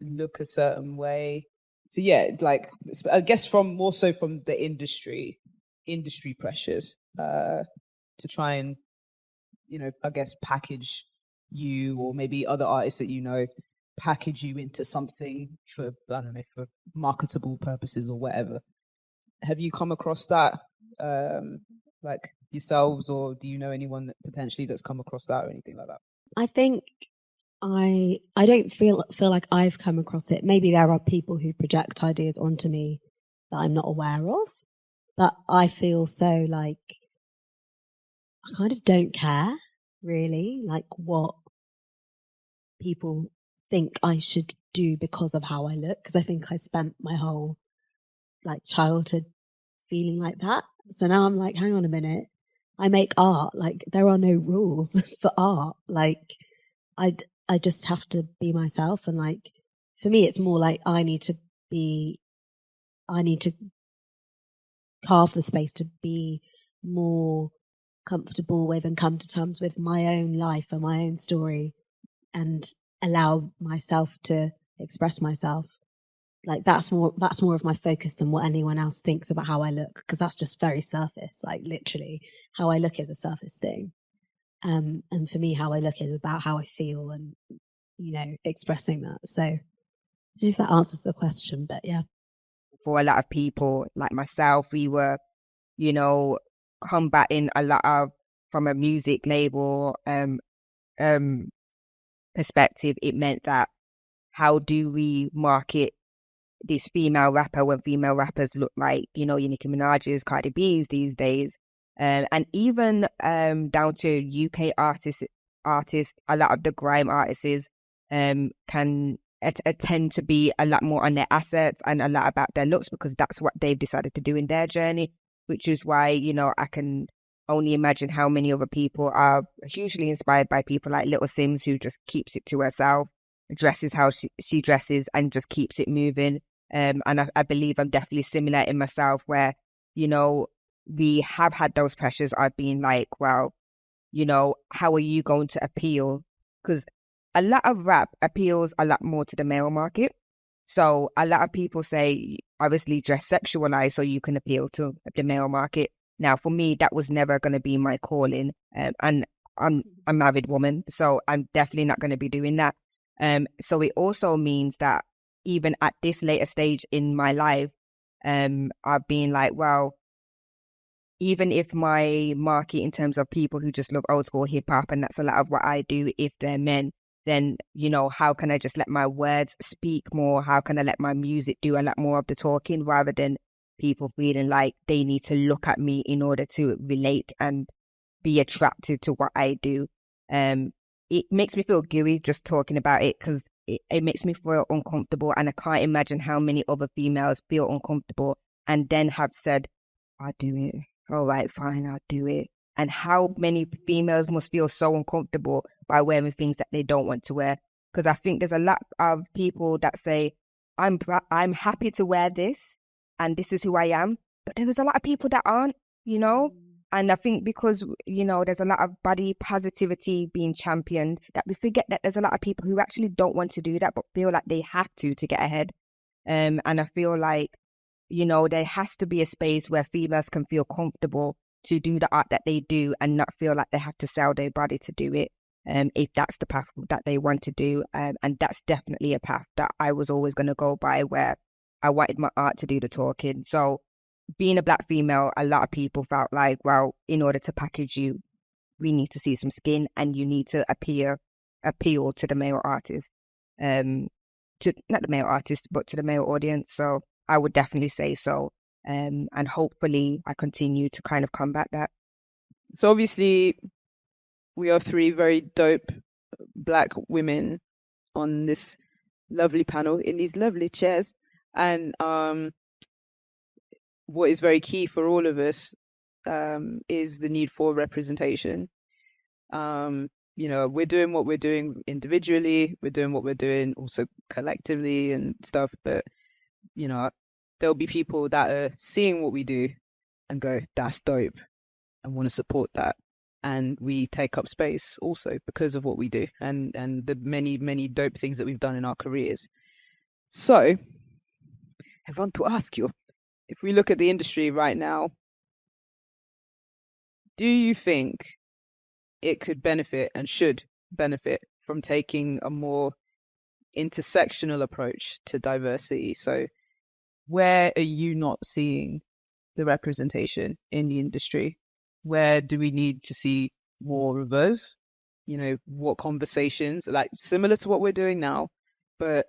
look a certain way? So yeah, like I guess more so from the industry pressures to try and, you know, I guess package you, or maybe other artists that you know, package you into something for, I don't know, for marketable purposes or whatever. Have you come across that like yourselves, or do you know anyone that potentially that's come across that or anything like that? I think I don't feel like I've come across it. Maybe there are people who project ideas onto me that I'm not aware of, but I feel so like I kind of don't care really, like what people think I should do because of how I look, because I think I spent my whole like childhood feeling like that. So now I'm like, hang on a minute, I make art, like there are no rules for art. Like I just have to be myself, and like for me it's more like I need to carve the space to be more comfortable with and come to terms with my own life and my own story, and allow myself to express myself. Like that's more of my focus than what anyone else thinks about how I look, because that's just very surface. Like literally how I look is a surface thing. And for me, how I look is about how I feel and, you know, expressing that. So I don't know if that answers the question, but yeah. For a lot of people like myself, we were, you know, combating a lot of, from a music label, perspective, it meant that how do we market this female rapper when female rappers look like, you know, your Nicki Minaj's, Cardi B's these days, and even down to UK artists, a lot of the grime artists can tend to be a lot more on their assets and a lot about their looks because that's what they've decided to do in their journey, which is why, you know, I can only imagine how many other people are hugely inspired by people like Little Sims, who just keeps it to herself, dresses how she dresses and just keeps it moving. And I believe I'm definitely similar in myself where, you know, we have had those pressures. I've been like, well, you know, how are you going to appeal? Because a lot of rap appeals a lot more to the male market. So a lot of people say, obviously, dress sexualized so you can appeal to the male market. Now, for me, that was never going to be my calling. And I'm a married woman, so I'm definitely not going to be doing that. So it also means that even at this later stage in my life, I've been like, well, even if my market in terms of people who just love old school hip hop, and that's a lot of what I do, if they're men, then, you know, how can I just let my words speak more? How can I let my music do a lot more of the talking rather than people feeling like they need to look at me in order to relate and be attracted to what I do? It makes me feel gooey just talking about it because it makes me feel uncomfortable, and I can't imagine how many other females feel uncomfortable and then have said, I'll do it. All right, fine, I'll do it. And how many females must feel so uncomfortable by wearing things that they don't want to wear? Because I think there's a lot of people that say, I'm happy to wear this and this is who I am. But there's a lot of people that aren't, you know? And I think because, you know, there's a lot of body positivity being championed, that we forget that there's a lot of people who actually don't want to do that, but feel like they have to get ahead. And I feel like, you know, there has to be a space where females can feel comfortable to do the art that they do and not feel like they have to sell their body to do it, if that's the path that they want to do. And that's definitely a path that I was always going to go by, where I wanted my art to do the talking. So being a Black female, a lot of people felt like, well, in order to package you, we need to see some skin and you need to appeal to the male artist, to not the male artist, but to the male audience. So I would definitely say so. And hopefully I continue to kind of combat that. So obviously we are three very dope Black women on this lovely panel in these lovely chairs. And what is very key for all of us is the need for representation. You know, we're doing what we're doing individually, we're doing what we're doing also collectively and stuff, but, you know, there'll be people that are seeing what we do and go, that's dope, and want to support that. And we take up space also because of what we do and the many, many dope things that we've done in our careers. So I want to ask you, if we look at the industry right now, do you think it could benefit and should benefit from taking a more intersectional approach to diversity? So where are you not seeing the representation in the industry? Where do we need to see more of us? You know, what conversations, like similar to what we're doing now, but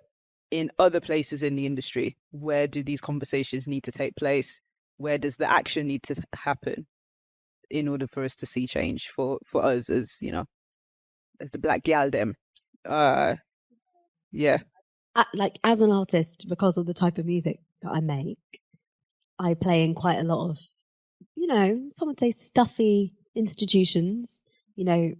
in other places in the industry, where do these conversations need to take place? Where does the action need to happen in order for us to see change for us as, you know, as the Black gal them? Yeah. Like as an artist, because of the type of music that I make, I play in quite a lot of, you know, some would say stuffy institutions, you know,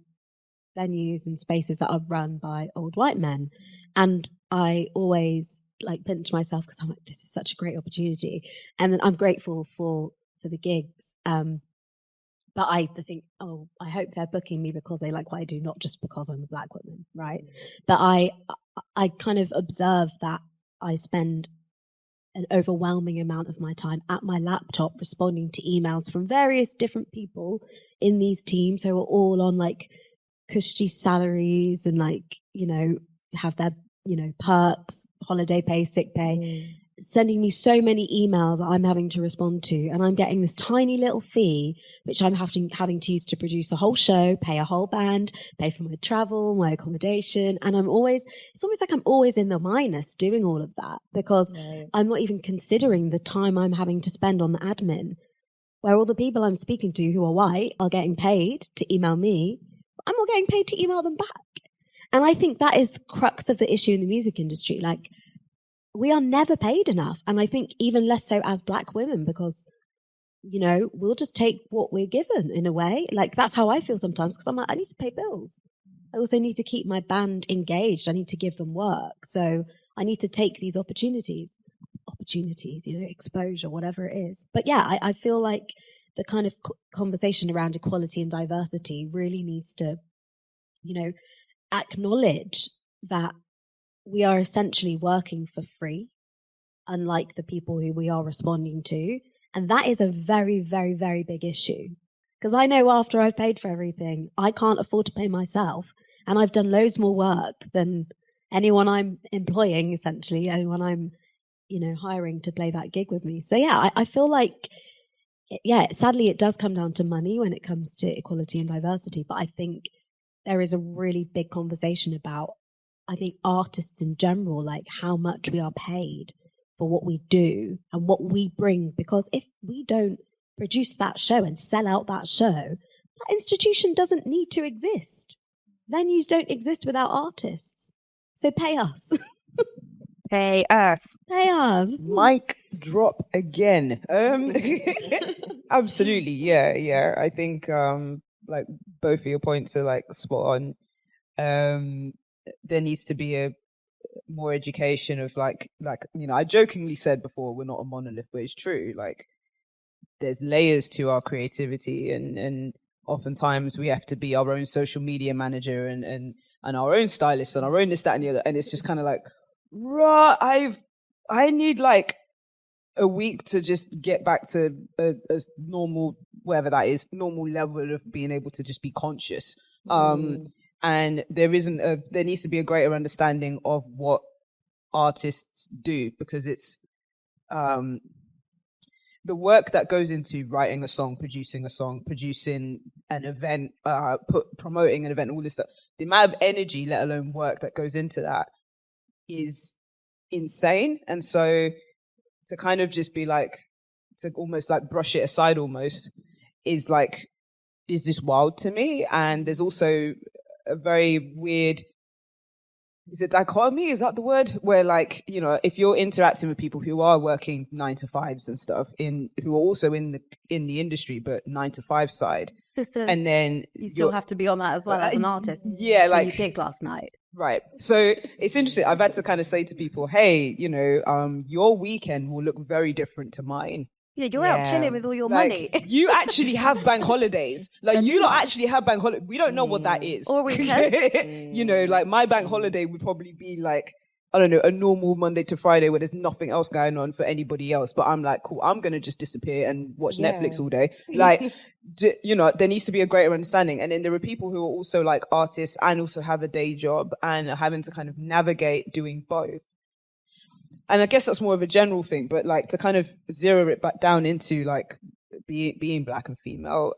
venues and spaces that are run by old white men. And I always like pinch myself because I'm like, this is such a great opportunity. And then I'm grateful for the gigs. But I think, oh, I hope they're booking me because they like what I do, not just because I'm a Black woman, right? But I kind of observe that I spend an overwhelming amount of my time at my laptop responding to emails from various different people in these teams who are all on like cushy salaries and like, you know, have their, you know, perks, holiday pay, sick pay. sending me so many emails that I'm having to respond to, and I'm getting this tiny little fee, which I'm having to use to produce a whole show, pay a whole band, pay for my travel, my accommodation. And it's almost like I'm always in the minus doing all of that, because I'm not even considering the time I'm having to spend on the admin, where all the people I'm speaking to who are white are getting paid to email me. I'm not getting paid to email them back. And I think that is the crux of the issue in the music industry. Like, we are never paid enough. And I think even less so as Black women, because, you know, we'll just take what we're given in a way. Like, that's how I feel sometimes, because I'm like, I need to pay bills. I also need to keep my band engaged. I need to give them work. So I need to take these opportunities, you know, exposure, whatever it is. But yeah, I feel like the kind of conversation around equality and diversity really needs to, you know, acknowledge that we are essentially working for free, unlike the people who we are responding to. And that is a very, very, very big issue. Because I know after I've paid for everything, I can't afford to pay myself. And I've done loads more work than anyone I'm employing, essentially, anyone I'm, you know, hiring to play that gig with me. So yeah, I feel like, yeah, sadly, it does come down to money when it comes to equality and diversity. But I think there is a really big conversation about, I think, artists in general, like how much we are paid for what we do and what we bring. Because if we don't produce that show and sell out that show, that institution doesn't need to exist. Venues don't exist without artists. So pay us. Pay us. Pay us. Mic drop again. Absolutely, yeah. I think like both of your points are like spot on. There needs to be a more education of like you know, I jokingly said before, we're not a monolith, but it's true. Like, there's layers to our creativity, and oftentimes we have to be our own social media manager and our own stylist and our own this, that, and the other. And it's just kind of like, I need like a week to just get back to a normal, whatever that is, normal level of being able to just be conscious. And there needs to be a greater understanding of what artists do, because it's the work that goes into writing a song, producing an event, promoting an event, all this stuff. The amount of energy, let alone work, that goes into that is insane. And so to kind of just be like, to almost like brush it aside almost is just wild to me. And there's also a very weird, is it dichotomy? Is that the word? Where, like, you know, if you're interacting with people who are working 9 to 5s and stuff, who are also in the industry, but 9 to 5 side, and then you still have to be on that as well as an artist. Yeah, like you gigged last night. Right. So it's interesting. I've had to kind of say to people, hey, you know, your weekend will look very different to mine. Yeah, you're out chilling with all your like, money. You actually have bank holidays. Like, you don't actually have bank holidays. We don't know what that is. Or weekend. You know, like, my bank holiday would probably be like, I don't know, a normal Monday to Friday where there's nothing else going on for anybody else. But I'm like, cool, I'm going to just disappear and watch Netflix all day. Like, you know, there needs to be a greater understanding. And then there are people who are also like artists and also have a day job and are having to kind of navigate doing both. And I guess that's more of a general thing, but like to kind of zero it back down into like being Black and female,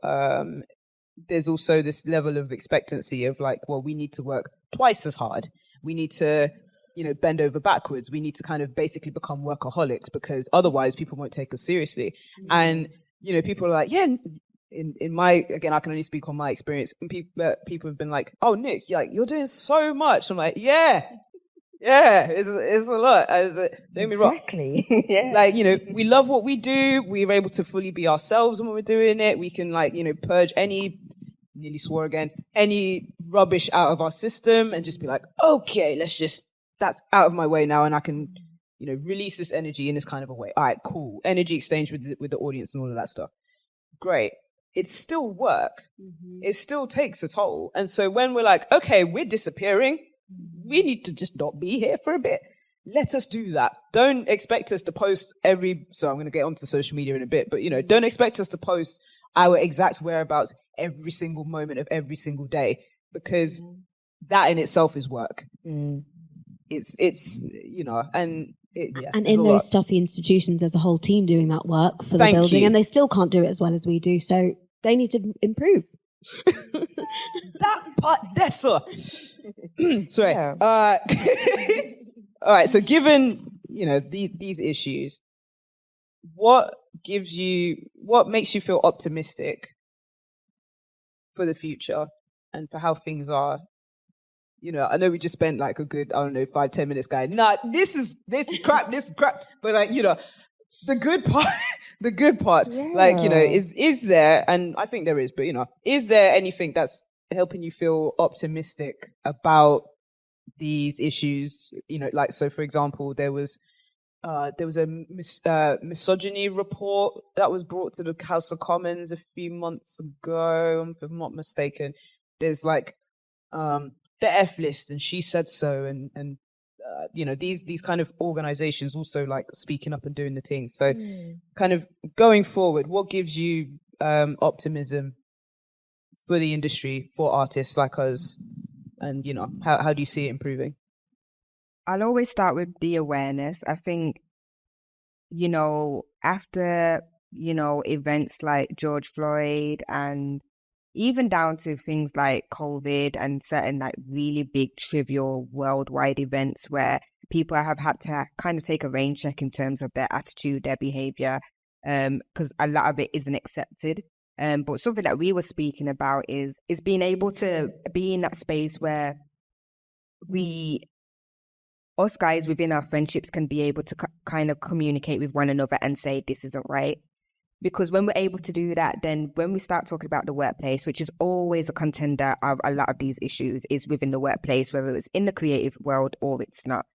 there's also this level of expectancy of like, well, we need to work twice as hard. We need to, you know, bend over backwards. We need to kind of basically become workaholics, because otherwise people won't take us seriously. And, you know, people are like, yeah, in my, again, I can only speak on my experience. And people have been like, oh, Nick, you're doing so much. I'm like, yeah, it's a lot. Don't get me wrong. Exactly. Yeah. Like, you know, we love what we do. We're able to fully be ourselves when we're doing it. We can, like, you know, purge nearly swore again, any rubbish out of our system and just be like, okay, that's out of my way now, and I can, you know, release this energy in this kind of a way. All right, cool. Energy exchange with the audience and all of that stuff. Great. It's still work. It still takes a toll. And so when we're like, okay, we're disappearing, we need to just not be here for a bit. Let us do that. Don't expect us to post so I'm going to get onto social media in a bit, but, you know, don't expect us to post our exact whereabouts every single moment of every single day, because that in itself is work. It's, you know, and And in those stuffy institutions, there's a whole team doing that work for the building, and they still can't do it as well as we do. So they need to improve. That part, that's so. Sorry. Yeah. All right. So, given these issues, what makes you feel optimistic for the future and for how things are? I know we just spent like a good, 5-10 minutes going, nah, this is crap, but like, the good part, the good parts, like, is there, and I think there is, but is there anything that's helping you feel optimistic about these issues? Like, so for example, there was a misogyny report that was brought to the House of Commons a few months ago, if I'm not mistaken. There's like, the F list and She Said So, and these kind of organizations also like speaking up and doing the thing. So kind of going forward, what gives you optimism for the industry, for artists like us, and how do you see it improving? I'll always start with the awareness. I think after events like George Floyd, and even down to things like COVID and certain like really big trivial worldwide events where people have had to kind of take a rain check in terms of their attitude, their behavior, because a lot of it isn't accepted. But something that we were speaking about is being able to be in that space where us guys within our friendships can be able to kind of communicate with one another and say, this isn't right. Because when we're able to do that, then when we start talking about the workplace, which is always a contender of a lot of these issues, is within the workplace, whether it's in the creative world or it's not.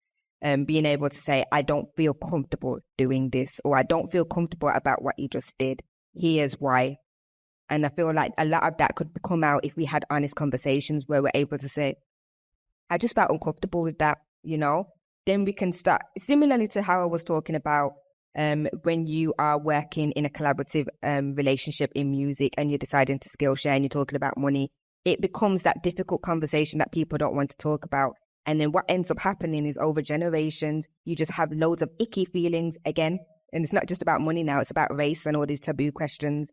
Being able to say, I don't feel comfortable doing this, or I don't feel comfortable about what you just did. Here's why. And I feel like a lot of that could come out if we had honest conversations where we're able to say, I just felt uncomfortable with that, Then we can start, similarly to how I was talking about when you are working in a collaborative relationship in music and you're deciding to skill share and you're talking about money, it becomes that difficult conversation that people don't want to talk about. And then what ends up happening is over generations, you just have loads of icky feelings again. And it's not just about money now, it's about race and all these taboo questions.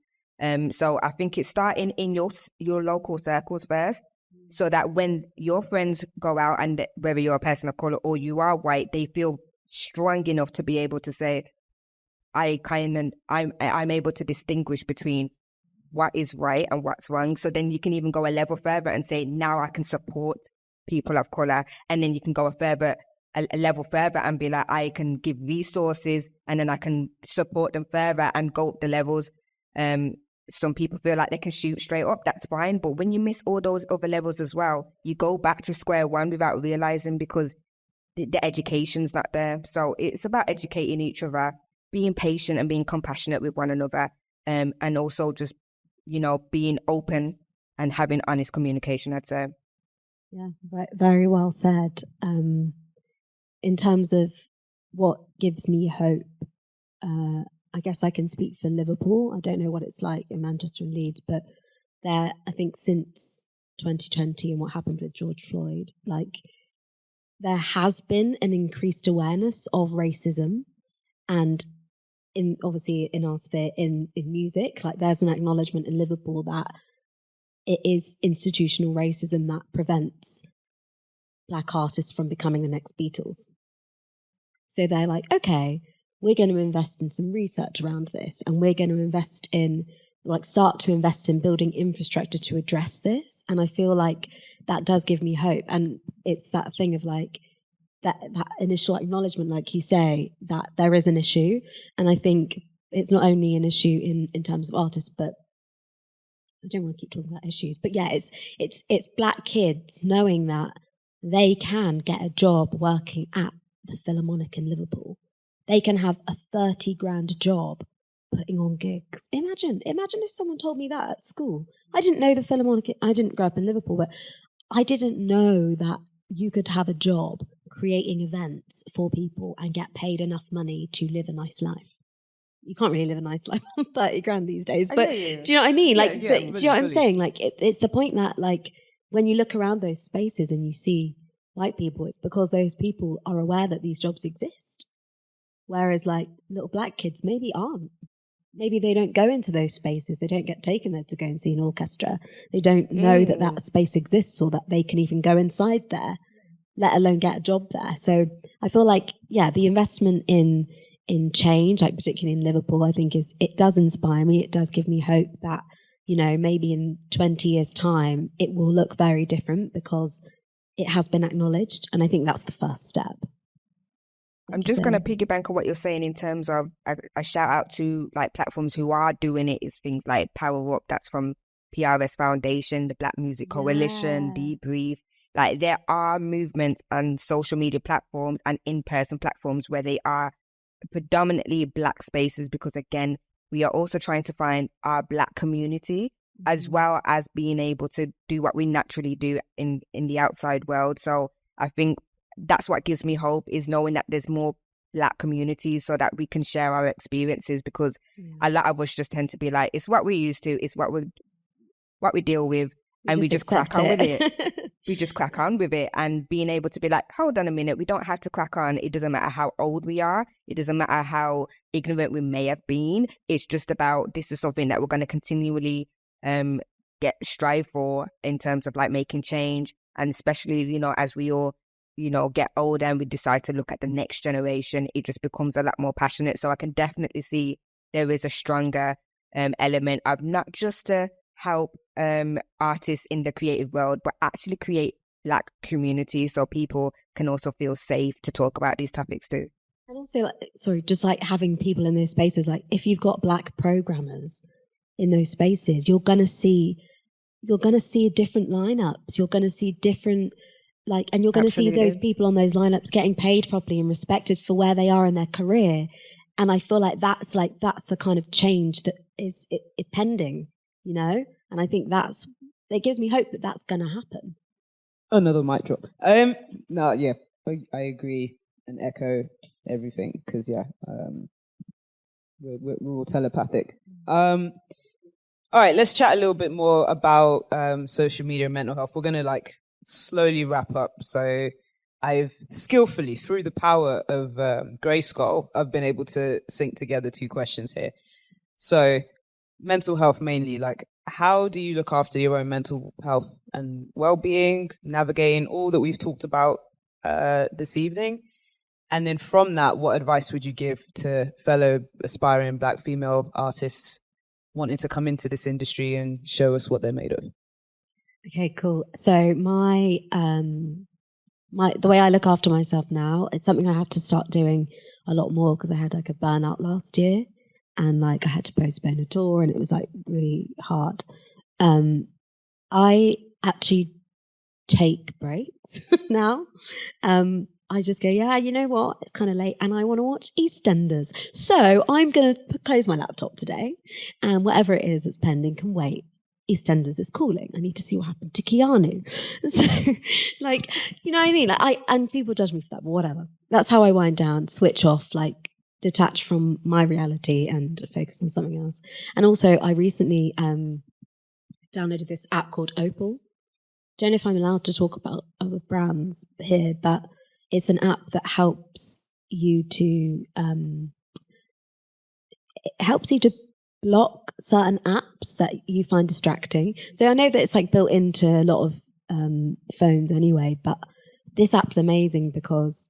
So I think it's starting in your local circles first, so that when your friends go out, and whether you're a person of color or you are white, they feel strong enough to be able to say, I'm able to distinguish between what is right and what's wrong. So then you can even go a level further and say, now I can support people of color. And then you can go a level further and be like, I can give resources and then I can support them further and go up the levels. Some people feel like they can shoot straight up. That's fine. But when you miss all those other levels as well, you go back to square one without realizing, because the education's not there. So it's about educating each other, being patient and being compassionate with one another, and also just, being open and having honest communication, I'd say. Yeah, very well said. In terms of what gives me hope, I guess I can speak for Liverpool. I don't know what it's like in Manchester and Leeds, but I think since 2020 and what happened with George Floyd, like there has been an increased awareness of racism, and obviously in our sphere, in music, like there's an acknowledgement in Liverpool that it is institutional racism that prevents Black artists from becoming the next Beatles. So they're like, okay, we're going to invest in some research around this, and we're going to start to invest in building infrastructure to address this. And I feel like that does give me hope. And it's that thing of like, that initial acknowledgement, like you say, that there is an issue. And I think it's not only an issue in terms of artists, but I don't want to keep talking about issues, but yeah, it's Black kids knowing that they can get a job working at the Philharmonic in Liverpool. They can have a 30 grand job putting on gigs. Imagine if someone told me that at school. I didn't know the Philharmonic, I didn't grow up in Liverpool, but I didn't know that you could have a job creating events for people and get paid enough money to live a nice life. You can't really live a nice life on 30 grand these days, but do you know what I mean? Like, do you know what I'm saying? Like, it's the point that, like, when you look around those spaces and you see white people, it's because those people are aware that these jobs exist. Whereas like little black kids maybe aren't. Maybe they don't go into those spaces. They don't get taken there to go and see an orchestra. They don't know that that space exists or that they can even go inside there, let alone get a job there. So I feel like, yeah, the investment in change, like particularly in Liverpool, I think it does inspire me. It does give me hope that, you know, maybe in 20 years' time, it will look very different because it has been acknowledged. And I think that's the first step. I'm just going to piggyback on what you're saying in terms of a shout out to like platforms who are doing it. Is things like Power Up, that's from PRS Foundation, the Black Music Coalition, Debrief. Like there are movements and social media platforms and in-person platforms where they are predominantly Black spaces, because again, we are also trying to find our Black community as well as being able to do what we naturally do in the outside world. So I think that's what gives me hope, is knowing that there's more Black communities so that we can share our experiences, because a lot of us just tend to be like, it's what we're used to, it's what we deal with, and we just crack on with it. We just crack on with it, and being able to be like, hold on a minute, we don't have to crack on. It doesn't matter how old we are. It doesn't matter how ignorant we may have been. It's just about, this is something that we're going to continually strive for in terms of like making change. And especially, you know, as we all, you know, get older and we decide to look at the next generation, it just becomes a lot more passionate. So I can definitely see there is a stronger element of not just to help artists in the creative world, but actually create Black communities so people can also feel safe to talk about these topics too. And also, like, just like having people in those spaces, like if you've got Black programmers in those spaces, you're gonna see different lineups. You're gonna see different, like, and you're going to see those people on those lineups getting paid properly and respected for where they are in their career. And I feel like that's the kind of change that is pending, you know? And I think it gives me hope that that's going to happen. Another mic drop. No, yeah, I agree and echo everything, because we're all telepathic. All right, let's chat a little bit more about social media and mental health. We're going to like slowly wrap up. So I've skillfully, through the power of Grayskull, I've been able to sync together two questions here. So mental health mainly, like how do you look after your own mental health and well-being, navigating all that we've talked about this evening? And then from that, what advice would you give to fellow aspiring Black female artists wanting to come into this industry and show us what they're made of? Okay, cool. So the way I look after myself now, it's something I have to start doing a lot more, because I had like a burnout last year, and like I had to postpone a tour, and it was like really hard. I actually take breaks now. I just go, yeah, you know what? It's kind of late and I want to watch EastEnders. So I'm going to close my laptop today, and whatever it is that's pending can wait. EastEnders is calling. I need to see what happened to Keanu. So, like, you know what I mean? Like, and people judge me for that, but whatever. That's how I wind down, switch off, like detach from my reality and focus on something else. And also, I recently downloaded this app called Opal. Don't know if I'm allowed to talk about other brands here, but it's an app that helps you to block certain apps that you find distracting. So I know that it's like built into a lot of phones anyway, but this app's amazing because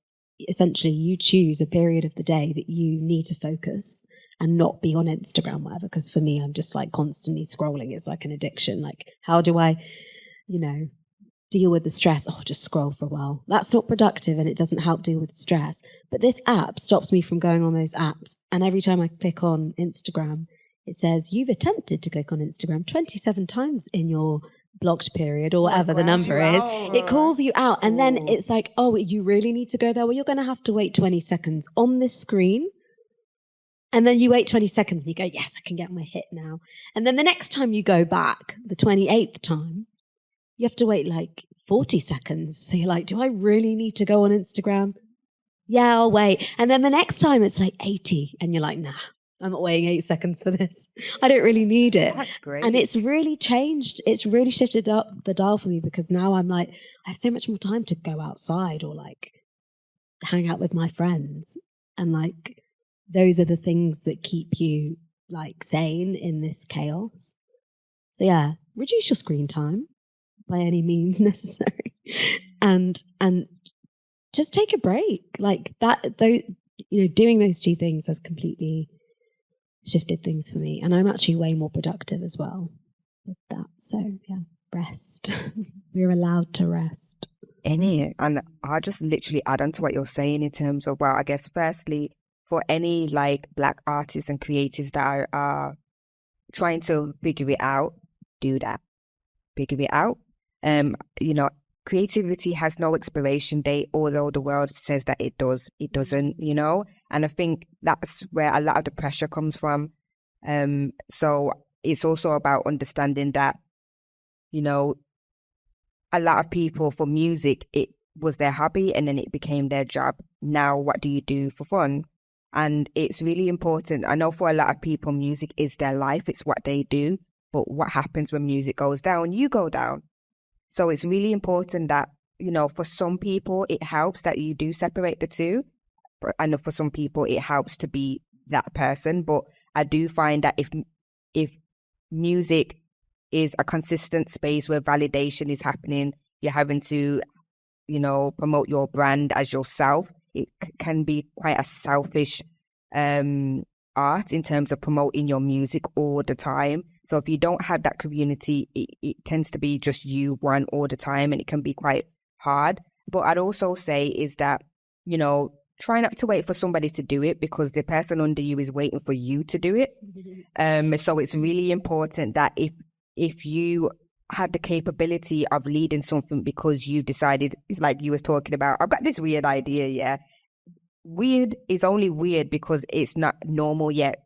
essentially you choose a period of the day that you need to focus and not be on Instagram, whatever. Because for me, I'm just like constantly scrolling. It's like an addiction. Like, how do I, you know, deal with the stress? Oh, just scroll for a while. That's not productive and it doesn't help deal with the stress. But this app stops me from going on those apps. And every time I click on Instagram, it says, you've attempted to click on Instagram 27 times in your blocked period, or whatever the number is. It calls you out. And then it's like, oh, you really need to go there? Well, you're going to have to wait 20 seconds on this screen. And then you wait 20 seconds and you go, yes, I can get my hit now. And then the next time you go back, the 28th time, you have to wait like 40 seconds. So you're like, do I really need to go on Instagram? Yeah, I'll wait. And then the next time it's like 80. And you're like, nah, I'm not waiting 8 seconds for this. I don't really need it. That's great. And it's really changed. It's really shifted up the dial for me, because now I'm like, I have so much more time to go outside or like hang out with my friends and like those are the things that keep you like sane in this chaos. So yeah, reduce your screen time by any means necessary, and just take a break. Like that, though, doing those two things has completely shifted things for me, and I'm actually way more productive as well with that. So yeah, rest. We're allowed to rest. And I'll just literally add on to what you're saying in terms of, well, I guess firstly, for any like Black artists and creatives that are trying to figure it out, do that. Figure it out. Creativity has no expiration date, although the world says that it does. It doesn't, and I think that's where a lot of the pressure comes from. So it's also about understanding that, a lot of people, for music, it was their hobby and then it became their job. Now, what do you do for fun? And it's really important. I know for a lot of people, music is their life. It's what they do. But what happens when music goes down? You go down. So it's really important that, for some people, it helps that you do separate the two. And for some people, it helps to be that person. But I do find that if music is a consistent space where validation is happening, you're having to, promote your brand as yourself. It can be quite a selfish art in terms of promoting your music all the time. So if you don't have that community, it tends to be just you one all the time, and it can be quite hard. But I'd also say is that, try not to wait for somebody to do it, because the person under you is waiting for you to do it. So it's really important that if you have the capability of leading something because you decided, it's like you was talking about, I've got this weird idea, yeah. Weird is only weird because it's not normal yet,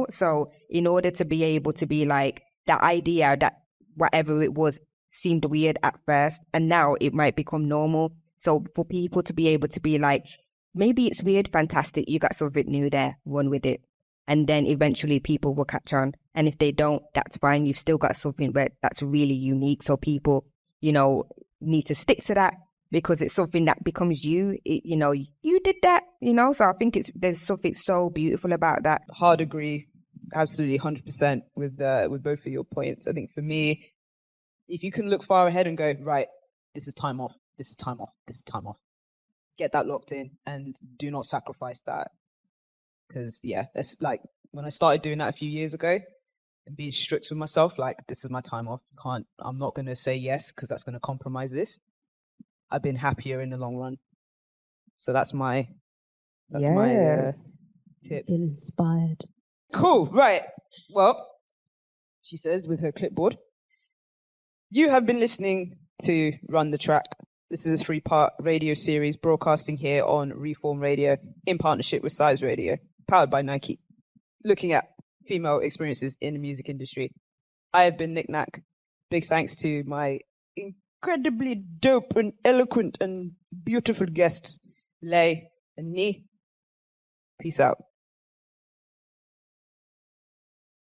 So in order to be able to be like, that idea, that whatever it was seemed weird at first, and now it might become normal. So for people to be able to be like, maybe it's weird, fantastic, you got something new there, run with it. And then eventually people will catch on. And if they don't, that's fine. You've still got something that's really unique. So people, need to stick to that, because it's something that becomes you. You did that, So I think there's something so beautiful about that. Hard agree, absolutely 100% with both of your points. I think for me, if you can look far ahead and go, right, this is time off, this is time off, this is time off, get that locked in and do not sacrifice that. Because that's like when I started doing that a few years ago and being strict with myself, like, this is my time off. I'm not going to say yes because that's going to compromise this. I've been happier in the long run. So that's my tip. I feel inspired. Cool. Right. Well, she says with her clipboard, you have been listening to Run the Track. This is a 3-part radio series broadcasting here on Reform Radio in partnership with Size Radio, powered by Nike, looking at female experiences in the music industry. I have been Nik Nak. Big thanks to my incredibly dope and eloquent and beautiful guests, Lay and Ni. Peace out.